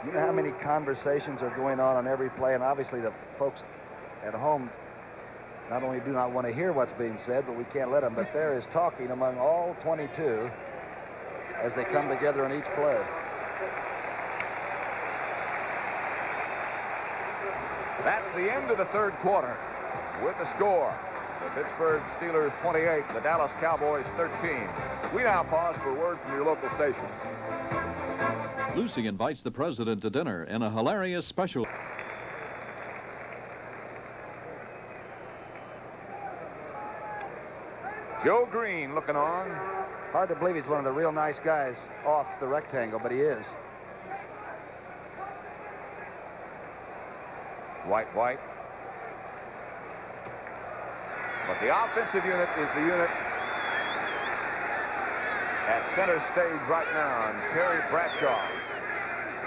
You know how many conversations are going on every play, and obviously the folks at home not only do not want to hear what's being said, but we can't let them. But there is talking among all 22 as they come together on each play. That's the end of the 3rd quarter with the score. The Pittsburgh Steelers 28, the Dallas Cowboys 13. We now pause for word from your local station. Lucy invites the president to dinner in a hilarious special. Joe Green looking on. Hard to believe he's one of the real nice guys off the rectangle, but he is. White. But the offensive unit is the unit at center stage right now, and Terry Bradshaw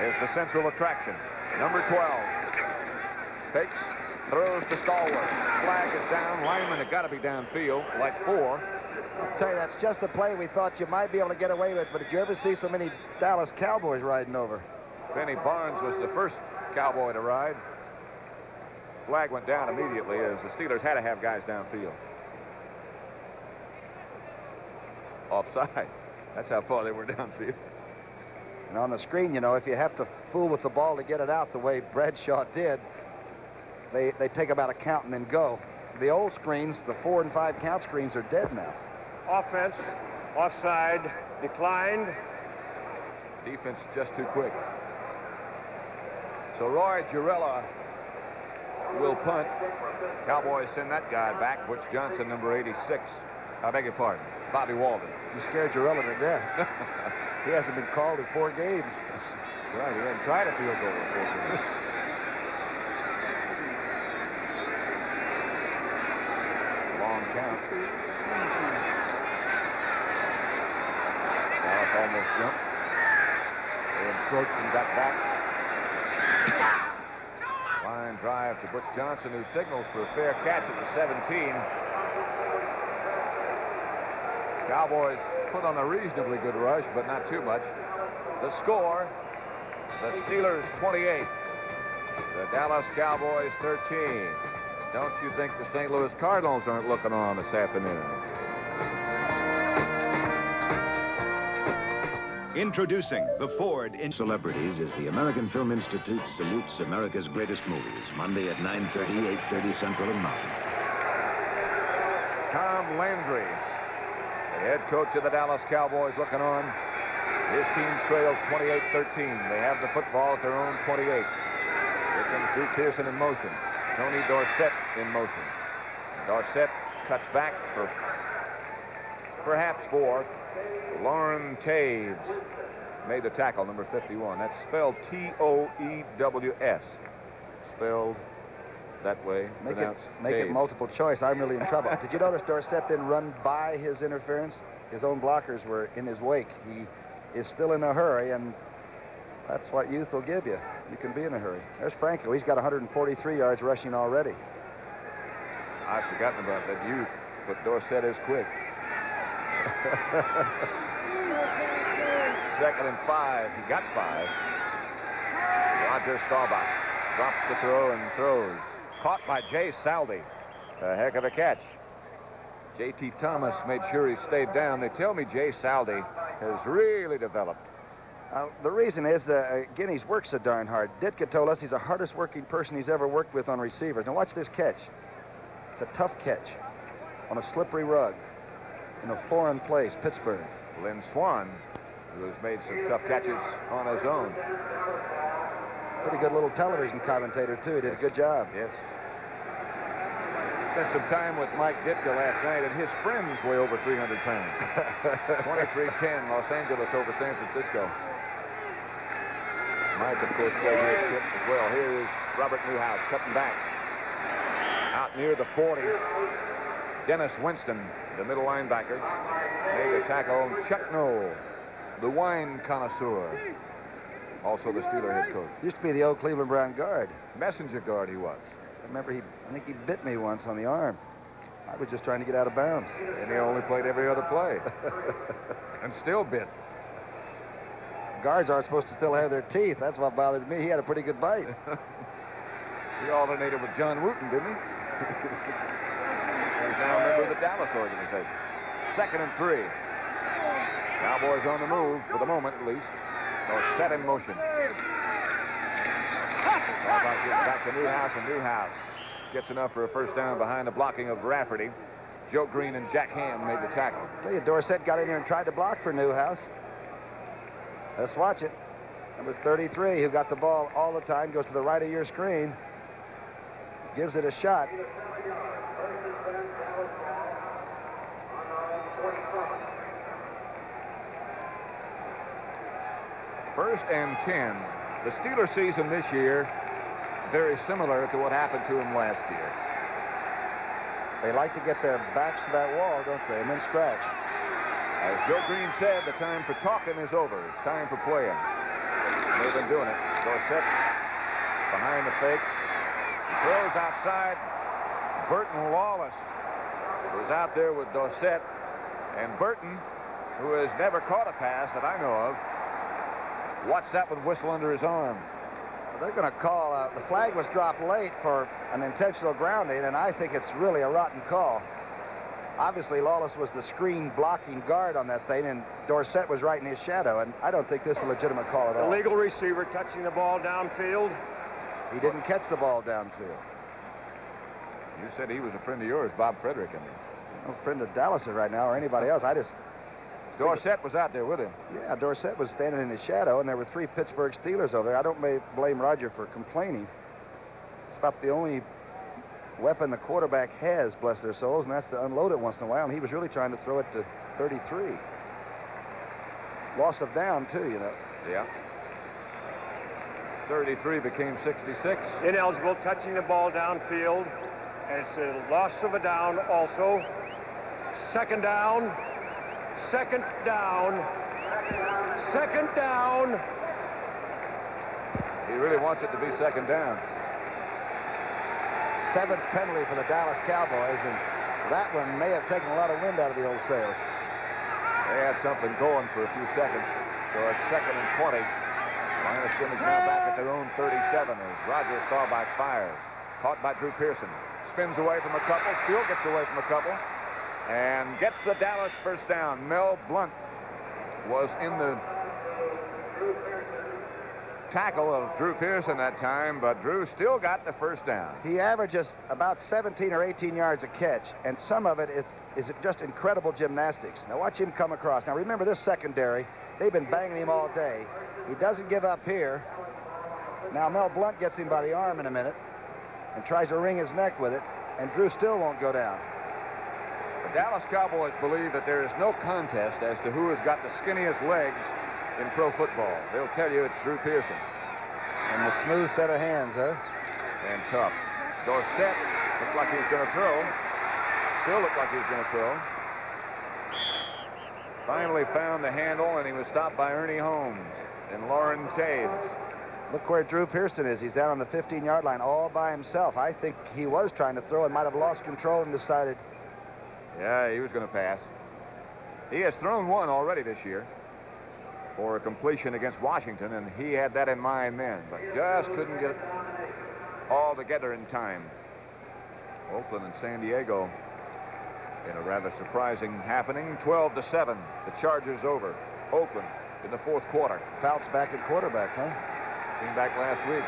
is the central attraction. Number 12. Fakes, throws to Stallworth. Flag is down. Linemen have got to be downfield, like 4. I'll tell you, that's just a play we thought you might be able to get away with, but did you ever see so many Dallas Cowboys riding over? Benny Barnes was the first Cowboy to ride. Flag went down immediately as the Steelers had to have guys downfield. Offside. That's how far they were downfield. And on the screen, you know, if you have to fool with the ball to get it out the way Bradshaw did, they take about a count and then go. The old screens, the 4 and 5 count screens, are dead now. Offense, offside, declined. Defense just too quick. So Roy Gerela will punt. Cowboys send that guy back. Butch Johnson, number 86. I beg your pardon. Bobby Walden. You scared Gerela to death. He hasn't been called in 4 games. That's right. He hadn't tried a field goal in 4 games. Long count. Dallas almost jumped. They encroached and got back. Line drive to Butch Johnson, who signals for a fair catch at the 17. Cowboys put on a reasonably good rush, but not too much. The score, the Steelers 28, the Dallas Cowboys 13. Don't you think the St. Louis Cardinals aren't looking on this afternoon? Introducing the Ford in Celebrities as the American Film Institute salutes America's greatest movies, Monday at 9:30, 8:30 Central and Mountain. Tom Landry, the head coach of the Dallas Cowboys, looking on. His team trails 28-13. They have the football at their own 28. Here comes Drew Pearson in motion. Tony Dorsett in motion. Dorsett cuts back for perhaps 4. Lauren Taves made the tackle, number 51. That's spelled T-O-E-W-S. Spelled that way. Make it multiple choice. I'm really in trouble. Did you notice Dorsett didn't run by his interference? His own blockers were in his wake. He is still in a hurry, and that's what youth will give you. You can be in a hurry. There's Franco. He's got 143 yards rushing already. I've forgotten about that youth, but Dorsett is quick. 2nd and 5. He got 5. Roger Staubach drops the throw and throws. Caught by Jay Saldi. A heck of a catch. J.T. Thomas made sure he stayed down. They tell me Jay Saldi has really developed. The reason is that Guinea's works so darn hard. Ditka told us he's the hardest working person he's ever worked with on receivers. Now watch this catch. It's a tough catch on a slippery rug in a foreign place, Pittsburgh. Lynn Swann, who has made some tough catches on his own. Pretty good little television commentator, too. He did a good job. Yes. Spent some time with Mike Ditka last night, and his friends weigh over 300 pounds. 23-10, Los Angeles over San Francisco. Mike, of course, played here at Pitt as well. Here is Robert Newhouse cutting back. Out near the 40. Dennis Winston, the middle linebacker, made a tackle. Chuck Noll, the wine connoisseur, also the Steeler head coach. Used to be the old Cleveland Brown guard. Messenger guard he was. I remember I think he bit me once on the arm. I was just trying to get out of bounds. And he only played every other play. And still bit. Guards aren't supposed to still have their teeth. That's what bothered me. He had a pretty good bite. He alternated with John Wooten, didn't he? He's now a member of the Dallas organization. 2nd and 3. Cowboys on the move, for the moment at least. Or set in motion. Staubach gets back to Newhouse, and Newhouse gets enough for a first down behind the blocking of Rafferty. Joe Green and Jack Ham made the tackle. Tell you, Dorsett got in here and tried to block for Newhouse. Let's watch it. Number 33, who got the ball all the time, goes to the right of your screen. Gives it a shot. First and 10. The Steelers season this year, very similar to what happened to them last year. They like to get their backs to that wall, don't they, and then scratch. As Joe Green said, the time for talking is over. It's time for playing. They've been doing it. Dorsett behind the fake. He throws outside. Burton Lawless was out there with Dorsett. And Burton, who has never caught a pass that I know of, watched that one whistle under his arm. They're going to call, the flag was dropped late for an intentional grounding, and I think it's really a rotten call. Obviously, Lawless was the screen blocking guard on that thing, and Dorsett was right in his shadow, and I don't think this is a legitimate call at all. Illegal receiver touching the ball downfield. He didn't catch the ball downfield. You said he was a friend of yours, Bob Frederick, I mean. No friend of Dallas right now or anybody else. Dorsett was out there with him. Yeah, Dorsett was standing in his shadow, and there were 3 Pittsburgh Steelers over there. I don't blame Roger for complaining. It's about the only weapon the quarterback has, bless their souls, and that's to unload it once in a while, and he was really trying to throw it to 33. Loss of down, too, you know. Yeah. 33 became 66. Ineligible, touching the ball downfield. And it's a loss of a down also. 2nd down. 2nd down. 2nd down. He really wants it to be 2nd down. 7th penalty for the Dallas Cowboys, and that one may have taken a lot of wind out of the old sails. They had something going for a few seconds. So it's 2nd and 20. Line of scrimmage now back at their own 37 as Roger Staubach fires. Caught by Drew Pearson. Spins away from a couple. Still gets away from a couple. And gets the Dallas first down. Mel Blount was in the tackle of Drew Pearson that time, but Drew still got the first down. He averages about 17 or 18 yards a catch, and some of it is just incredible gymnastics. Now watch him come across. Now remember this secondary, they've been banging him all day. He doesn't give up here. Now Mel Blount gets him by the arm in a minute and tries to wring his neck with it, and Drew still won't go down. The Dallas Cowboys believe that there is no contest as to who has got the skinniest legs in pro football. They'll tell you it's Drew Pearson. And the smooth set of hands, huh? And tough. Dorsett looked like he was going to throw. Still looked like he was going to throw. Finally found the handle, and he was stopped by Ernie Holmes and Lauren Taves. Look where Drew Pearson is. He's down on the 15-yard line all by himself. I think he was trying to throw and might have lost control and decided. Yeah, he was going to pass. He has thrown one already this year for a completion against Washington, and he had that in mind then, but just couldn't get it all together in time. Oakland and San Diego in a rather surprising happening. 12-7. The Chargers over Oakland in the 4th quarter. Fouts back at quarterback, huh? Came back last week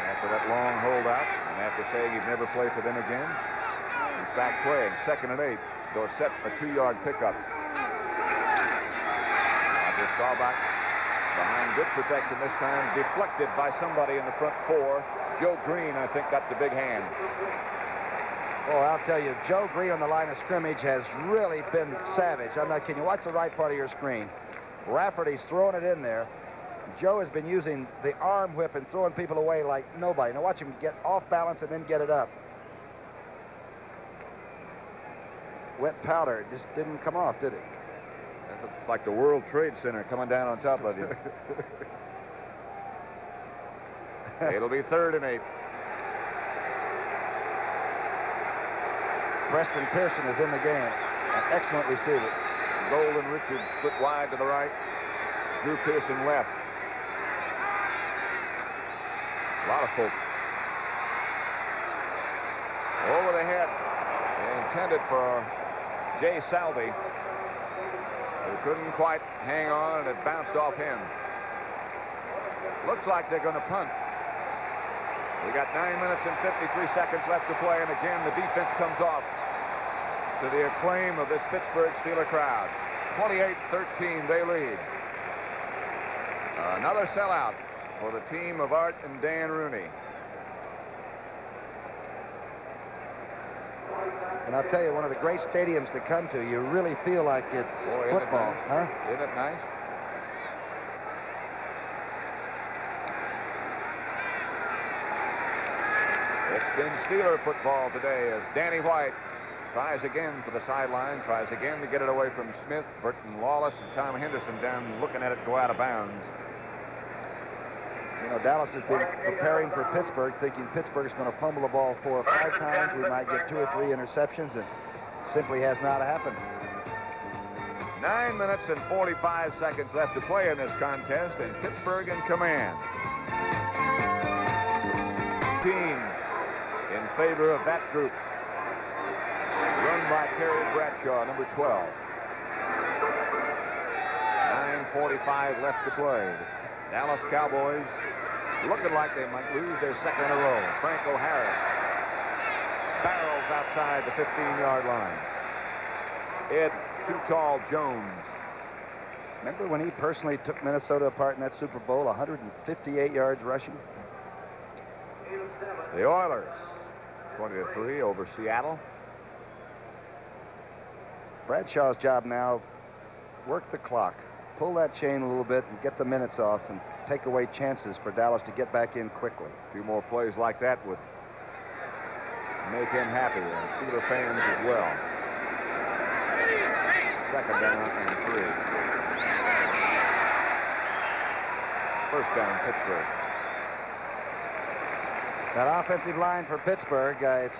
after that long holdout, and after saying he'd never play for them again, he's back playing. 2nd and 8. Dorsett, a 2-yard pickup. Roger Staubach behind good protection this time, deflected by somebody in the front 4. Joe Green, I think, got the big hand. Oh, I'll tell you, Joe Green on the line of scrimmage has really been savage. I'm not kidding you. Watch the right part of your screen. Rafferty's throwing it in there. Joe has been using the arm whip and throwing people away like nobody. Now watch him get off balance and then get it up. Wet powder just didn't come off, did it? It's like the World Trade Center coming down on top of you. It'll be 3rd and 8. Preston Pearson is in the game. An excellent receiver. Golden Richards split wide to the right. Drew Pearson left. A lot of folks. Over the head. Intended for Jay Saldi, who couldn't quite hang on, and it bounced off him. Looks like they're going to punt. We got 9 minutes and 53 seconds left to play, and again the defense comes off to the acclaim of this Pittsburgh Steeler crowd. 28-13, they lead. Another sellout for the team of Art and Dan Rooney. And I'll tell you, one of the great stadiums to come to. You really feel like it's football, huh? Isn't it nice? It's been Steeler football today as Danny White tries again for the sideline, tries again to get it away from Smith, Burton Lawless, and Tom Henderson down looking at it go out of bounds. You know, Dallas has been preparing for Pittsburgh, thinking Pittsburgh's going to fumble the ball 4 or 5 times. We might get 2 or 3 interceptions, and simply has not happened. 9 minutes and 45 seconds left to play in this contest, and Pittsburgh in command. Team in favor of that group. Run by Terry Bradshaw, number 12. 9:45 left to play. Dallas Cowboys looking like they might lose their 2nd in a row. Franco Harris barrels outside the 15-yard line. Ed Too Tall Jones. Remember when he personally took Minnesota apart in that Super Bowl, 158 yards rushing? The Oilers, 20-3 over Seattle. Bradshaw's job now, work the clock, pull that chain a little bit and get the minutes off and take away chances for Dallas to get back in quickly. A few more plays like that would make him happy, and Steeler fans as well. 2nd down and 3. 1st down, Pittsburgh. That offensive line for Pittsburgh, it's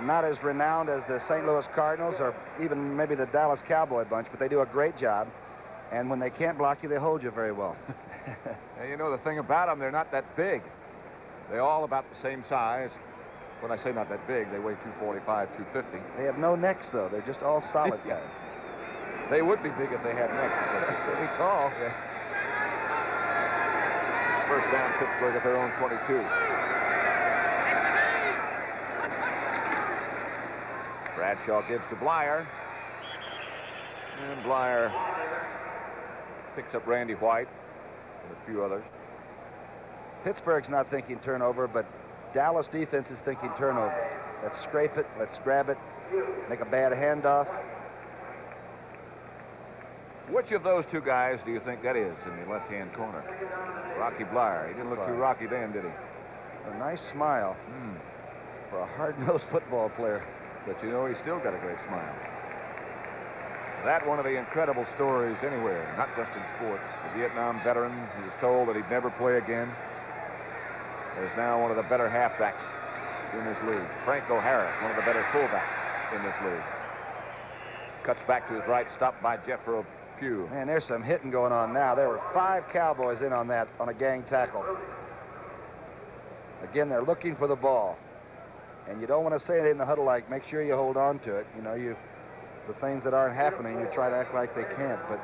not as renowned as the St. Louis Cardinals or even maybe the Dallas Cowboy bunch, but they do a great job. And when they can't block you, they hold you very well. And you know the thing about them, they're not that big. They're all about the same size. When I say not that big, they weigh 245, 250. They have no necks, though. They're just all solid guys. They would be big if they had necks. They'd be tall. Yeah. First down, Pittsburgh at their own 22. Bradshaw gives to Blyer. And Blyer picks up Randy White and a few others. Pittsburgh's not thinking turnover, but Dallas defense is thinking turnover. Let's scrape it. Let's grab it. Make a bad handoff. Which of those two guys do you think that is in the left-hand corner? Rocky Blyer. He didn't look too rocky then, did he? A nice smile for a hard-nosed football player. But you know, he's still got a great smile. That one of the incredible stories anywhere, not just in sports. The Vietnam veteran who was told that he'd never play again is now one of the better halfbacks in this league. Franco Harris, one of the better fullbacks in this league. Cuts back to his right, stopped by Jethro Pugh. Man, there's some hitting going on now. There were 5 Cowboys in on that, on a gang tackle. Again, they're looking for the ball. And you don't want to say anything in the huddle like, make sure you hold on to it. You know, the things that aren't happening, you try to act like they can't. But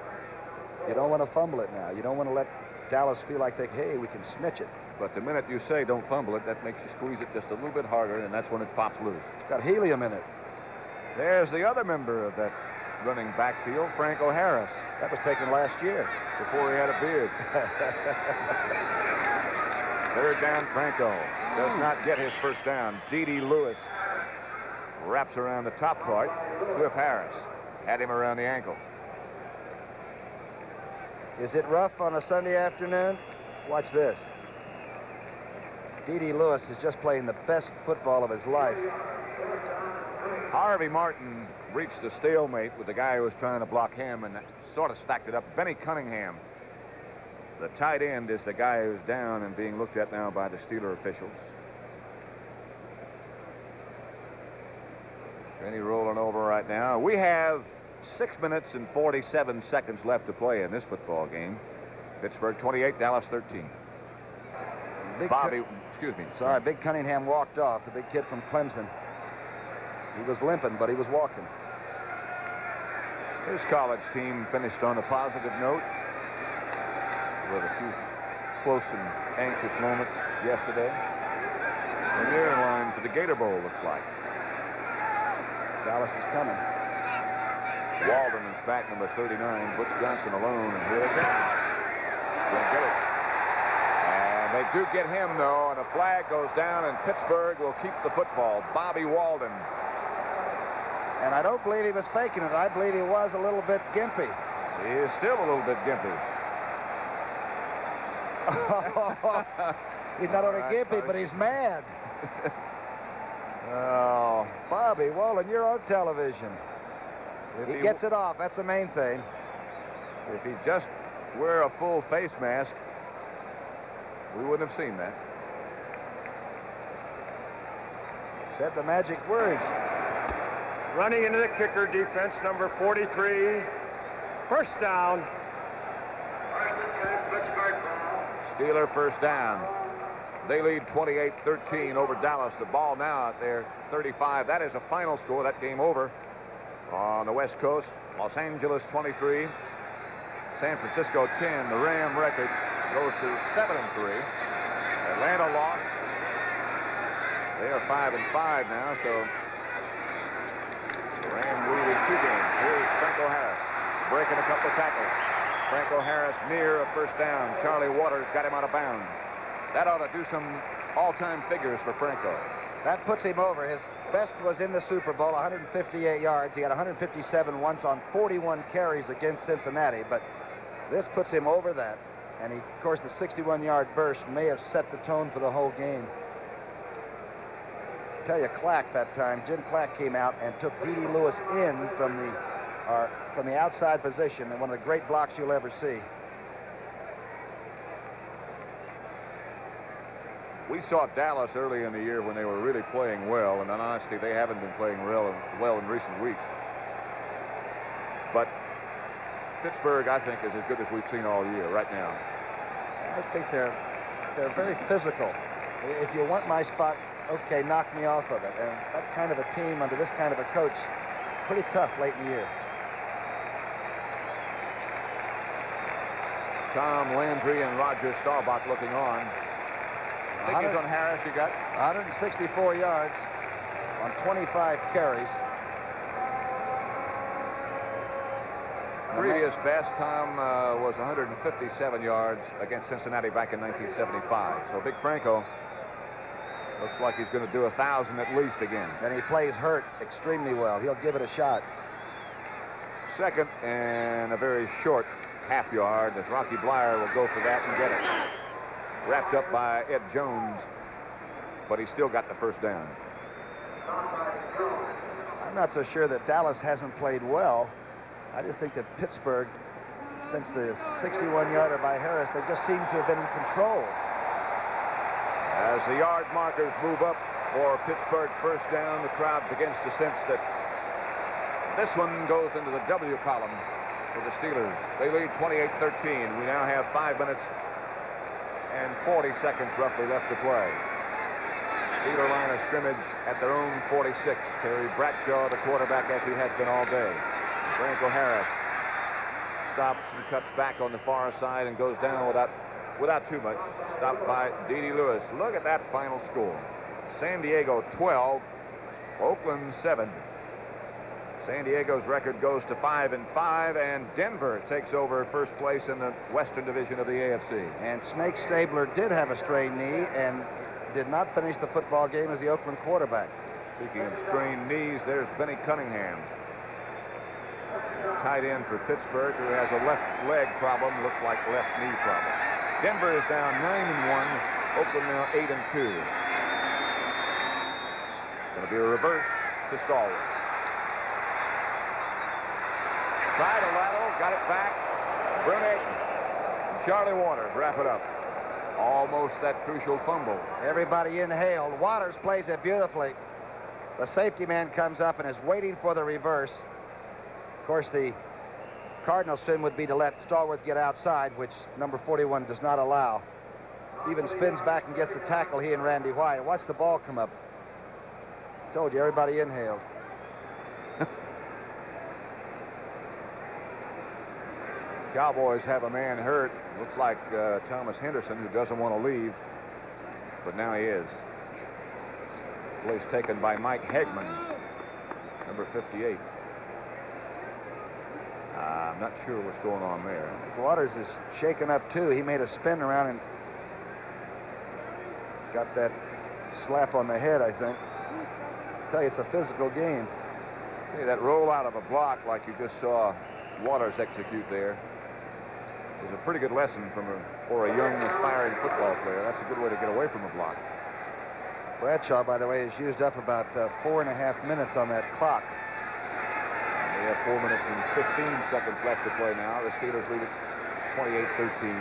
you don't want to fumble it now. You don't want to let Dallas feel like hey, we can snitch it. But the minute you say don't fumble it, that makes you squeeze it just a little bit harder, and that's when it pops loose. It's got helium in it. There's the other member of that running backfield, Franco Harris. That was taken last year. Before he had a beard. Third down, Franco does not get his first down. D.D. Lewis wraps around the top part. Cliff Harris had him around the ankle. Is it rough on a Sunday afternoon? Watch this. D.D. Lewis is just playing the best football of his life. Harvey Martin reached a stalemate with the guy who was trying to block him and sort of stacked it up. Benny Cunningham, the tight end, is the guy who's down and being looked at now by the Steeler officials. Benny rolling over right now. We have 6 minutes and 47 seconds left to play in this football game. Pittsburgh 28, Dallas 13. Excuse me. Sorry, Big Cunningham walked off, the big kid from Clemson. He was limping, but he was walking. His college team finished on a positive note with a few close and anxious moments yesterday. And they're in line for the Gator Bowl, looks like. Dallas is coming. Walden is back, number 39. Butch Johnson alone, and here they come. Gonna get it. And they do get him, though, and a flag goes down, and Pittsburgh will keep the football. Bobby Walden. And I don't believe he was faking it. I believe he was a little bit gimpy. He is still a little bit gimpy. He's not only gimpy, but he's mad. Oh, Bobby Walden, you're on television. He gets it off. That's the main thing. If he just wear a full face mask, we wouldn't have seen that. Said the magic words. Running into the kicker, defense number 43. First down. Steeler first down. They lead 28-13 over Dallas. The ball now at their 35. That is a final score. That game over on the West Coast. Los Angeles 23. San Francisco 10. The Ram record goes to 7-3. Atlanta lost. They are 5-5 now, so the Ram lose 2 games. Here's Franco Harris breaking a couple of tackles. Franco Harris near a first down. Charlie Waters got him out of bounds. That ought to do some all-time figures for Franco. That puts him over. His best was in the Super Bowl, 158 yards. He had 157 once on 41 carries against Cincinnati, but this puts him over that. And he, of course, the 61-yard burst may have set the tone for the whole game. I tell you, Clack that time, Jim Clack came out and took D.D. Lewis in from the outside position, and one of the great blocks you'll ever see. We saw Dallas early in the year when they were really playing well, and honestly, they haven't been playing well in recent weeks. But Pittsburgh, I think, is as good as we've seen all year right now. I think they're very physical. If you want my spot, okay, knock me off of it. And that kind of a team under this kind of a coach, pretty tough late in the year. Tom Landry and Roger Staubach looking on. Figures on Harris, you got? 164 yards on 25 carries. Previous best, Tom, was 157 yards against Cincinnati back in 1975. So Big Franco looks like he's going to do 1,000 at least again. And he plays hurt extremely well. He'll give it a shot. Second and a very short half yard as Rocky Blyer will go for that and get it. Wrapped up by Ed Jones, but he still got the first down. I'm not so sure that Dallas hasn't played well. I just think that Pittsburgh, since the 61-yarder by Harris, they just seem to have been in control. As the yard markers move up for Pittsburgh first down, the crowd begins to sense that this one goes into the W column for the Steelers. They lead 28-13. We now have 5 minutes and 40 seconds roughly left to play. Steeler line of scrimmage at their own 46. Terry Bradshaw, the quarterback, as he has been all day. Franco Harris stops and cuts back on the far side and goes down without too much. Stopped by D.D. Lewis. Look at that final score. San Diego 12, Oakland 7. San Diego's record goes to 5-5, and Denver takes over first place in the Western Division of the AFC. And Snake Stabler did have a strained knee and did not finish the football game as the Oakland quarterback. Speaking of strained knees, there's Benny Cunningham, tight end for Pittsburgh, who has a left leg problem, looks like left knee problem. Denver is down 9-1, Oakland now 8-2. Going to be a reverse to Stallworth. Tried a lateral, got it back. Brunet and Charlie Waters wrap it up. Almost that crucial fumble. Everybody inhaled. Waters plays it beautifully. The safety man comes up and is waiting for the reverse. Of course, the Cardinal spin would be to let Stallworth get outside, which number 41 does not allow. Even spins back and gets the tackle, he and Randy White. Watch the ball come up. Told you, everybody inhaled. Cowboys have a man hurt. Looks like Thomas Henderson, who doesn't want to leave, but now he is. Place taken by Mike Hegman, number 58. I'm not sure what's going on there. Waters is shaken up too. He made a spin around and got that slap on the head, I think. I tell you, it's a physical game. See that roll out of a block like you just saw Waters execute there is a pretty good lesson for a young aspiring football player. That's a good way to get away from a block. Bradshaw, by the way, has used up about 4.5 minutes on that clock. They have 4 minutes and 15 seconds left to play now. The Steelers lead it 28-13.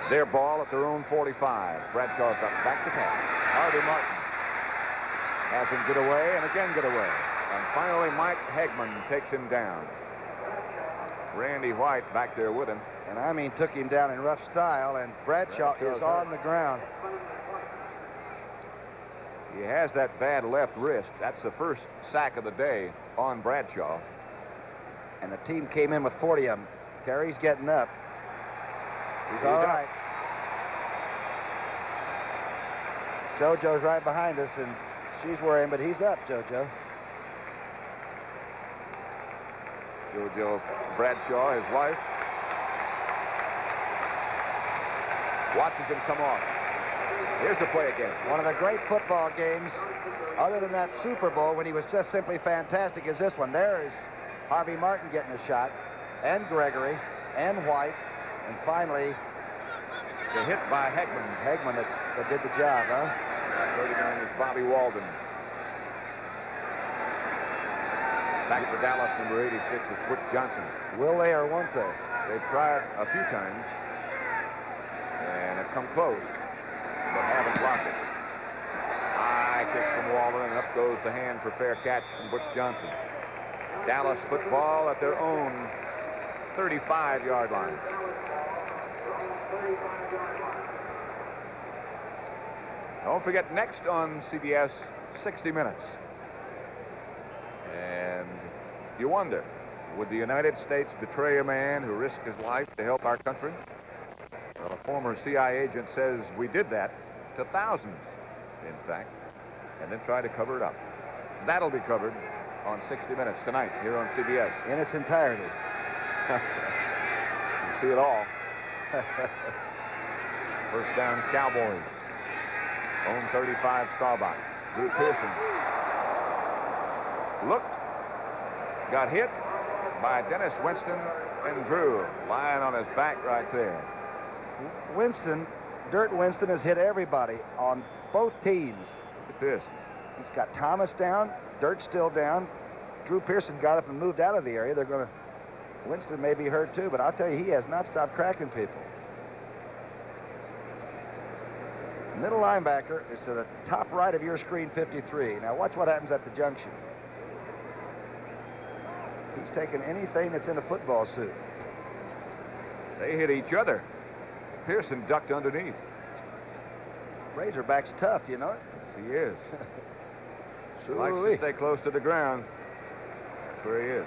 Their ball at their own 45. Bradshaw's up back to pass. Harvey Martin has him get away and again get away. And finally, Mike Hegman takes him down. Randy White back there with him. And I mean, took him down in rough style, and Bradshaw is on the ground. He has that bad left wrist. That's the first sack of the day on Bradshaw. And the team came in with 40 of them. Terry's getting up. He's all right. JoJo's right behind us, and she's worrying, but he's up, JoJo. JoJo Bradshaw, his wife, watches him come off. Here's the play again. One of the great football games, other than that Super Bowl when he was just simply fantastic, is this one. There's Harvey Martin getting a shot, and Gregory, and White, and finally the hit by Hegman. Hegman that did the job, huh? 39 is Bobby Walden. Back to Dallas, number 86 is Butch Johnson. Will they or won't they? They've tried a few times and have come close, but haven't blocked it. High kick from Walden, and up goes the hand for fair catch from Butch Johnson. Dallas football at their own 35-yard line. Don't forget, next on CBS, 60 Minutes. And you wonder, would the United States betray a man who risked his life to help our country? Well, a former CIA agent says we did that to thousands, in fact, and then try to cover it up. That'll be covered on 60 Minutes tonight here on CBS. In its entirety. You see it all. First down, Cowboys. Home 35, Staubach. Drew Pearson. Looked. Got hit by Dennis Winston, and Drew lying on his back right there. Winston, Dirt Winston has hit everybody on both teams. Look at this. He's got Thomas down, Dirt still down. Drew Pearson got up and moved out of the area. They're going to... Winston may be hurt too, but I'll tell you, he has not stopped cracking people. Middle linebacker is to the top right of your screen, 53. Now watch what happens at the junction. He's taking anything that's in a football suit. They hit each other. Pearson ducked underneath. Razorback's tough, you know it? Yes, he is. Likes to stay close to the ground. That's where he is.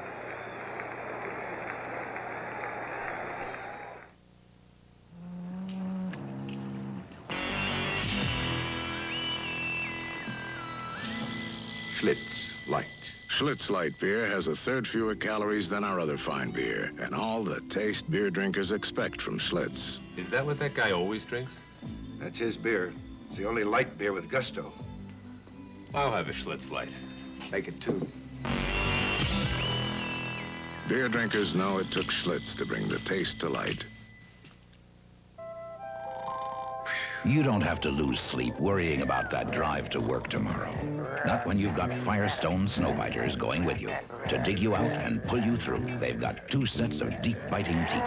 Schlitz Light. Schlitz Light beer has a third fewer calories than our other fine beer, and all the taste beer drinkers expect from Schlitz. Is that what that guy always drinks? That's his beer. It's the only light beer with gusto. I'll have a Schlitz Light. Make it two. Beer drinkers know it took Schlitz to bring the taste to light. You don't have to lose sleep worrying about that drive to work tomorrow. Not when you've got Firestone Snowbiters going with you. To dig you out and pull you through, they've got 2 sets of deep biting teeth.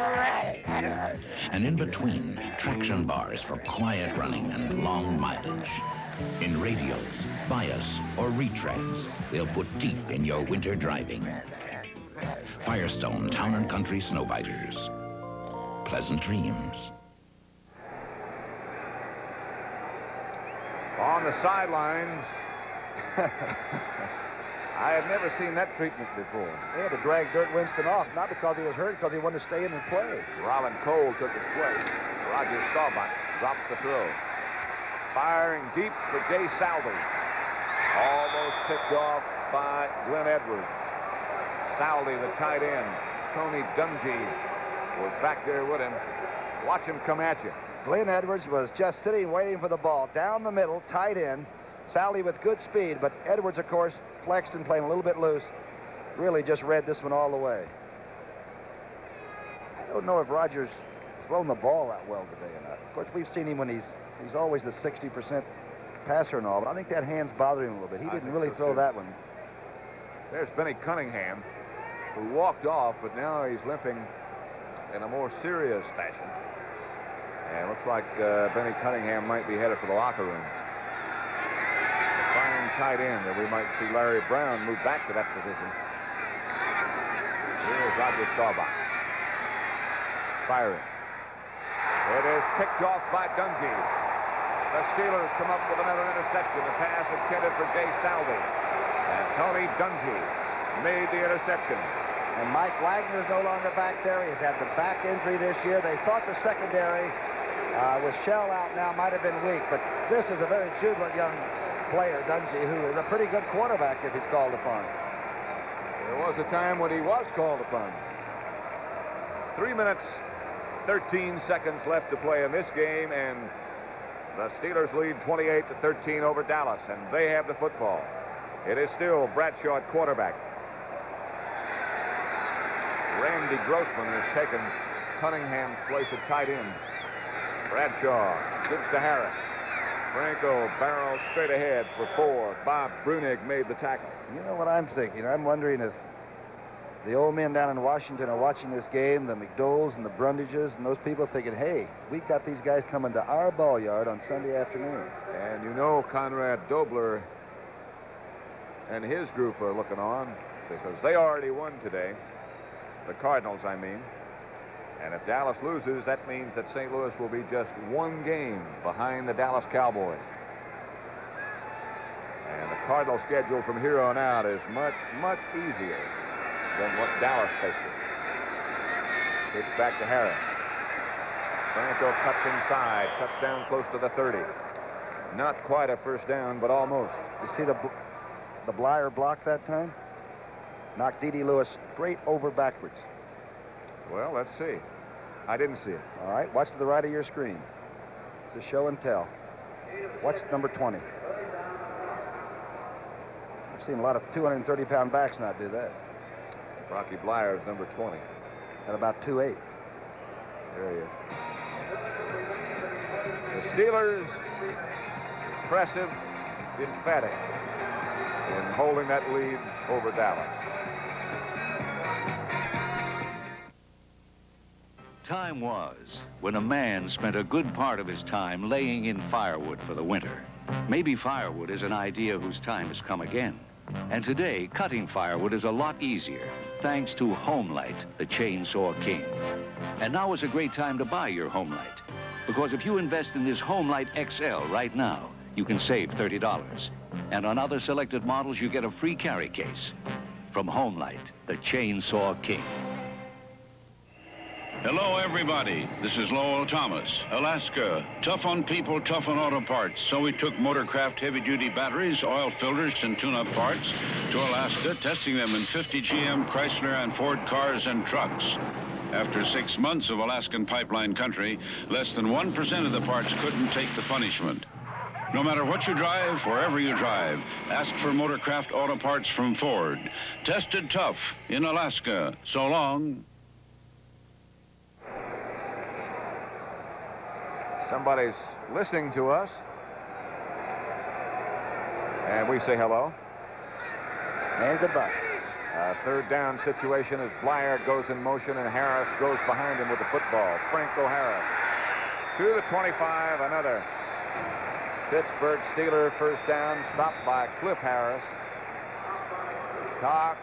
And in between, traction bars for quiet running and long mileage. In radials, bias, or retreads, they'll put teeth in your winter driving. Firestone Town and Country Snowbiters. Pleasant dreams. On the sidelines, I had never seen that treatment before. They had to drag Dirt Winston off, not because he was hurt, because he wanted to stay in and play. Rollin Cole took his place. Roger Staubach drops the throw. Firing deep for Jay Saldi. Almost picked off by Glenn Edwards. Saldi, the tight end. Tony Dungy was back there with him. Watch him come at you. Glenn Edwards was just sitting waiting for the ball. Down the middle, tight end. Saldi with good speed, but Edwards, of course, flexed and playing a little bit loose. Really just read this one all the way. I don't know if Roger's thrown the ball that well today or not. Of course, we've seen him when he's always the 60% passer and all, but I think that hand's bothering him a little bit. He didn't really throw that one. There's Benny Cunningham, who walked off, but now he's limping in a more serious fashion. And looks like Benny Cunningham might be headed for the locker room. A fine tight end, and we might see Larry Brown move back to that position. Here's Roger Staubach. Firing. It is picked off by Dungy. The Steelers come up with another interception. The pass intended for Jay Saldi. And Tony Dungy made the interception. And Mike Wagner's no longer back there. He's had the back injury this year. They thought the secondary with Shell out now might have been weak, but this is a very jubilant young player, Dungy, who is a pretty good quarterback if he's called upon. There was a time when he was called upon. 3 minutes, 13 seconds left to play in this game, and the Steelers lead 28-13 over Dallas, and they have the football. It is still Bradshaw at quarterback. Randy Grossman has taken Cunningham's place at tight end. Bradshaw gives to Harris. Franco barrels straight ahead for 4. Bob Brunig made the tackle. You know what I'm thinking? I'm wondering if the old men down in Washington are watching this game, the McDowells and the Brundages and those people thinking, hey, we got these guys coming to our ball yard on Sunday afternoon. And you know Conrad Dobler and his group are looking on because they already won today. The Cardinals, I mean. And if Dallas loses, that means that St. Louis will be just one game behind the Dallas Cowboys. And the Cardinal schedule from here on out is much, much easier than what Dallas faces. Pitch back to Harris. Franco cuts inside, cuts down close to the 30. Not quite a first down, but almost. You see the Blyer block that time? Knocked D.D. Lewis straight over backwards. Well, let's see. I didn't see it. All right, watch to the right of your screen. It's a show and tell. Watch number 20. I've seen a lot of 230-pound backs not do that. Rocky Blyer's number 20. At about 2'8". There he is. The Steelers, impressive, emphatic in holding that lead over Dallas. Time was when a man spent a good part of his time laying in firewood for the winter. Maybe firewood is an idea whose time has come again. And today, cutting firewood is a lot easier, thanks to Homelight, the Chainsaw King. And now is a great time to buy your Homelight, because if you invest in this Homelight XL right now, you can save $30. And on other selected models, you get a free carry case. From Homelight, the Chainsaw King. Hello, everybody. This is Lowell Thomas. Alaska, tough on people, tough on auto parts. So we took Motorcraft heavy-duty batteries, oil filters, and tune-up parts to Alaska, testing them in 50 GM, Chrysler, and Ford cars and trucks. After 6 months of Alaskan pipeline country, less than 1% of the parts couldn't take the punishment. No matter what you drive, wherever you drive, ask for Motorcraft auto parts from Ford. Tested tough in Alaska. So long. Somebody's listening to us. And we say hello. And goodbye. Third down situation as Blyer goes in motion and Harris goes behind him with the football. Franco Harris to the 25. Another Pittsburgh Steeler first down, stopped by Cliff Harris. Stock.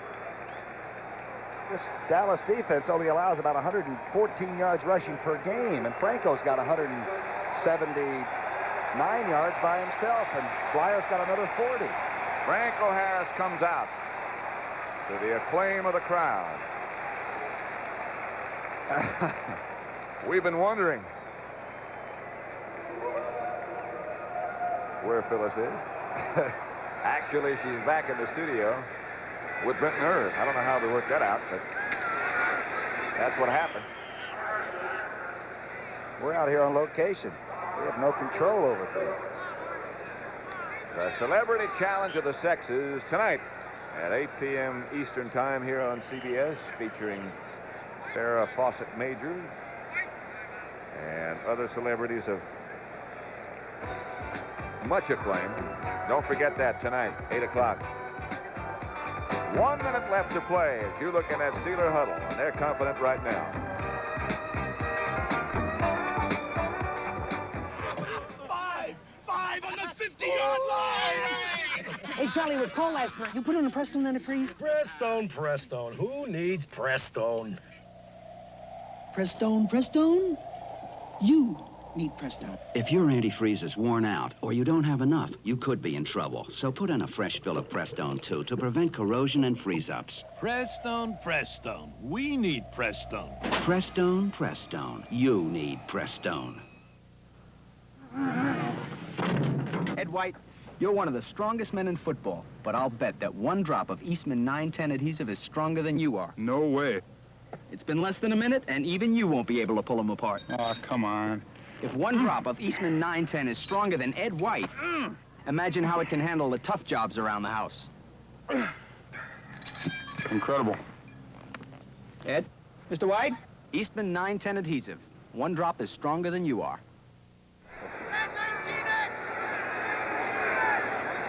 This Dallas defense only allows about 114 yards rushing per game, and Franco's got 179 yards by himself, and Blyer's got another 40. Franco Harris comes out to the acclaim of the crowd. We've been wondering where Phyllis is. Actually, she's back in the studio with Brent Nerve. I don't know how they worked that out, but that's what happened. We're out here on location. We have no control over things. The Celebrity Challenge of the Sexes tonight at 8 p.m. Eastern Time here on CBS, featuring Farrah Fawcett Majors and other celebrities of much acclaim. Don't forget that tonight, 8 o'clock. 1 minute left to play as you look in that Steeler huddle, and they're confident right now. Five on the 50-yard line! Hey, Charlie, it was cold last night. You put in a Prestone antifreeze? Prestone. Who needs Prestone? Prestone? You need Prestone. If your antifreeze is worn out or you don't have enough, you could be in trouble. So put in a fresh fill of Prestone, too, to prevent corrosion and freeze-ups. Prestone. We need Prestone. Prestone. You need Prestone. Ed White, you're one of the strongest men in football, but I'll bet that one drop of Eastman 910 adhesive is stronger than you are. No way. It's been less than a minute, and even you won't be able to pull them apart. Oh, come on. If one drop of Eastman 910 is stronger than Ed White, imagine how it can handle the tough jobs around the house. Incredible. Ed? Mr. White? Eastman 910 adhesive. One drop is stronger than you are.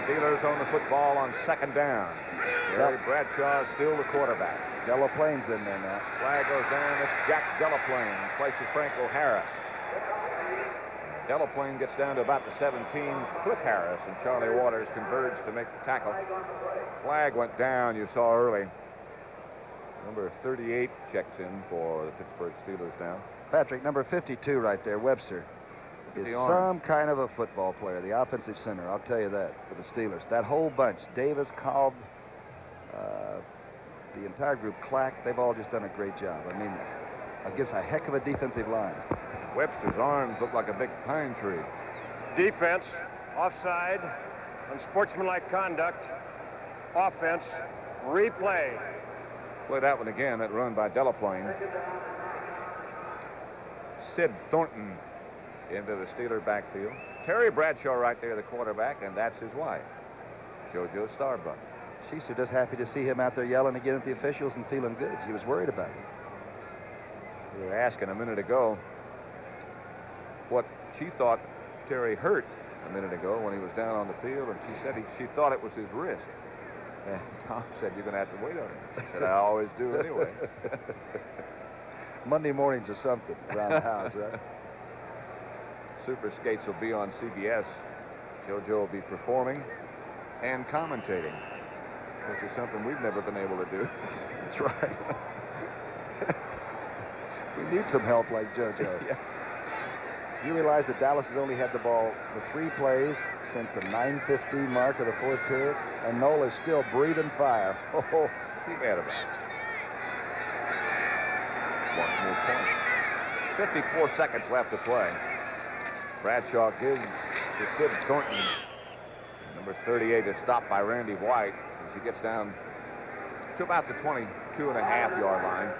Steelers own the football on second down. Terry Bradshaw is still the quarterback. Delaplane's in there now. Flag goes down. It's Jack Delaplane places Franco Harris. Delaplane gets down to about the 17. Cliff Harris and Charlie Waters converge to make the tackle. Flag went down, you saw early. Number 38 checks in for the Pittsburgh Steelers now. Patrick, number 52 right there, Webster, is some kind of a football player, the offensive center. I'll tell you that for the Steelers. That whole bunch, Davis, Cobb, the entire group, Clack, they've all just done a great job. I mean, against a heck of a defensive line. Webster's arms look like a big pine tree. Defense, offside, unsportsmanlike conduct, offense, replay. Play that one again, that run by Delaplane. Sid Thornton into the Steeler backfield. Terry Bradshaw right there, the quarterback, and that's his wife, JoJo Starbuck. She's just happy to see him out there yelling again at the officials and feeling good. She was worried about it. We were asking a minute ago what she thought Terry hurt a minute ago when he was down on the field, and she said she thought it was his wrist. And Tom said, "You're going to have to wait on him." She said, "I always do anyway." Monday mornings or something around the house, right? Super Skates will be on CBS. JoJo will be performing and commentating, which is something we've never been able to do. That's right. We need some help like JoJo. Yeah. You realize that Dallas has only had the ball for 3 plays since the 9:15 mark of the 4th period, and Noel is still breathing fire. Oh, see bad about it. One more point. 54 seconds left to play. Bradshaw gives to Sid Thornton. Number 38 is stopped by Randy White as he gets down to about the 22.5-yard line.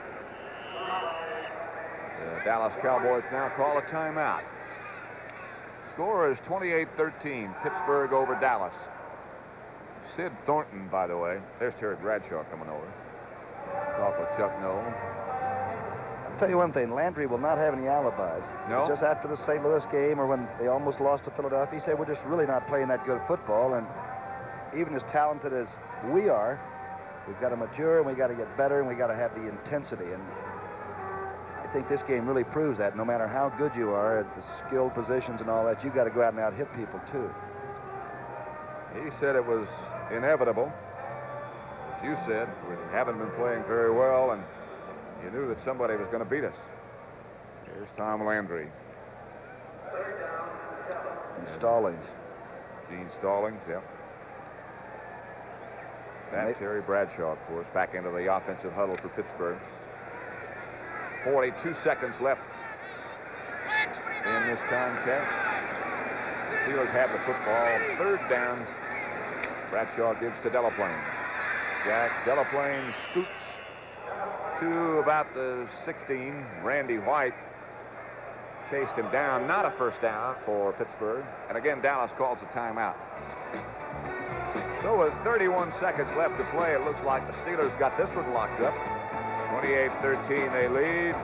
The Dallas Cowboys now call a timeout. Score is 28-13, Pittsburgh over Dallas. Sid Thornton, by the way. There's Terry Bradshaw coming over. Talk with Chuck Noll. I'll tell you one thing, Landry will not have any alibis. No? Just after the St. Louis game or when they almost lost to Philadelphia, he said, we're just really not playing that good football, and even as talented as we are, we've got to mature and we got to get better and we got to have the intensity. And I think this game really proves that. No matter how good you are at the skilled positions and all that, you got to go out and out-hit people too. He said it was inevitable. As you said, we haven't been playing very well, and you knew that somebody was going to beat us. Here's Tom Landry. And Stallings. Gene Stallings, yep. That's Terry Bradshaw, of course, back into the offensive huddle for Pittsburgh. 42 seconds left in this contest. The Steelers have the football. 3rd down. Bradshaw gives to Delaplane. Jack Delaplane scoots to about the 16. Randy White chased him down. Not a first down for Pittsburgh. And again, Dallas calls a timeout. So with 31 seconds left to play, it looks like the Steelers got this one locked up. 28-13 they lead.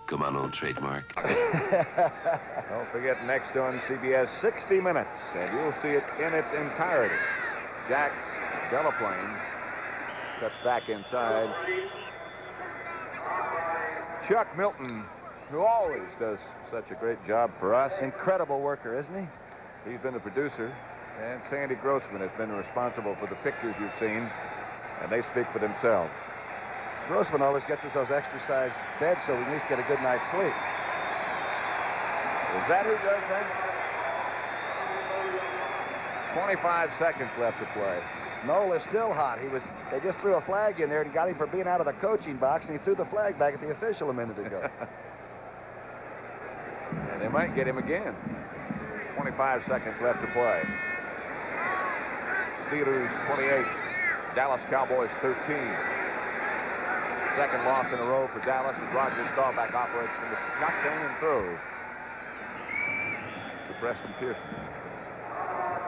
Come on, old trademark. Don't forget, next on CBS, 60 Minutes, and you'll see it in its entirety. Jack Delaplane cuts back inside. Chuck Milton, who always does such a great job for us. Incredible worker, isn't he? He's been the producer, and Sandy Grossman has been responsible for the pictures you've seen, and they speak for themselves. Grossman always gets us those extra-sized beds so we can at least get a good night's sleep. Is that who does that? 25 seconds left to play. Noel is still hot. They just threw a flag in there and got him for being out of the coaching box, and he threw the flag back at the official a minute ago. And they might get him again. 25 seconds left to play. Steelers 28, Dallas Cowboys 13. Second loss in a row for Dallas as Roger Staubach operates from the shotgun and throws to Preston Pearson.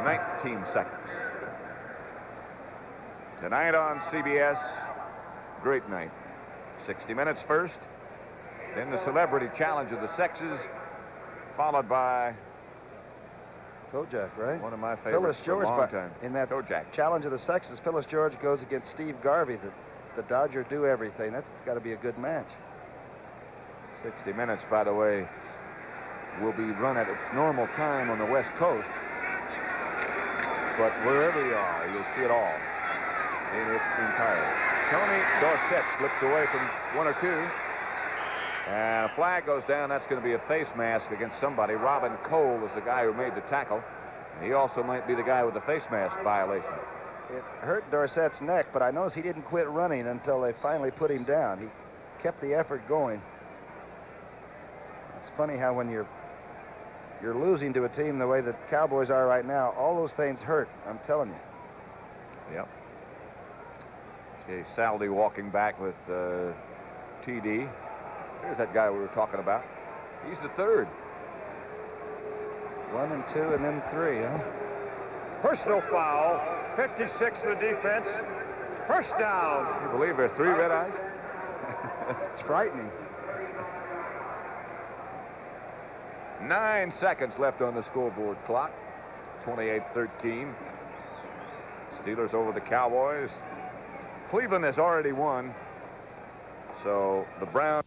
19 seconds. Tonight on CBS, great night. 60 Minutes first, then the Celebrity Challenge of the Sexes, followed by Kojak, right? One of my favorites Phyllis for George, a long time. In that Kojak. Challenge of the Sexes, Phyllis George goes against Steve Garvey, the the Dodger do everything. That's got to be a good match. 60 minutes, by the way, will be run at its normal time on the West Coast. But wherever you are, you'll see it all in its entirety. Tony Dorsett slips away from one or two. And a flag goes down. That's going to be a face mask against somebody. Robin Cole was the guy who made the tackle. He also might be the guy with the face mask violation. It hurt Dorsett's neck, but I noticed he didn't quit running until they finally put him down. He kept the effort going. It's funny how when you're losing to a team the way the Cowboys are right now, all those things hurt, I'm telling you. Yep. Jay Saldi walking back with TD. There's that guy we were talking about. He's the third. 1 and 2 and then 3, huh? Personal foul. 56 for the defense. First down. Can you believe there's 3 red eyes? It's frightening. 9 seconds left on the scoreboard clock. 28-13. Steelers over the Cowboys. Cleveland has already won. So the Browns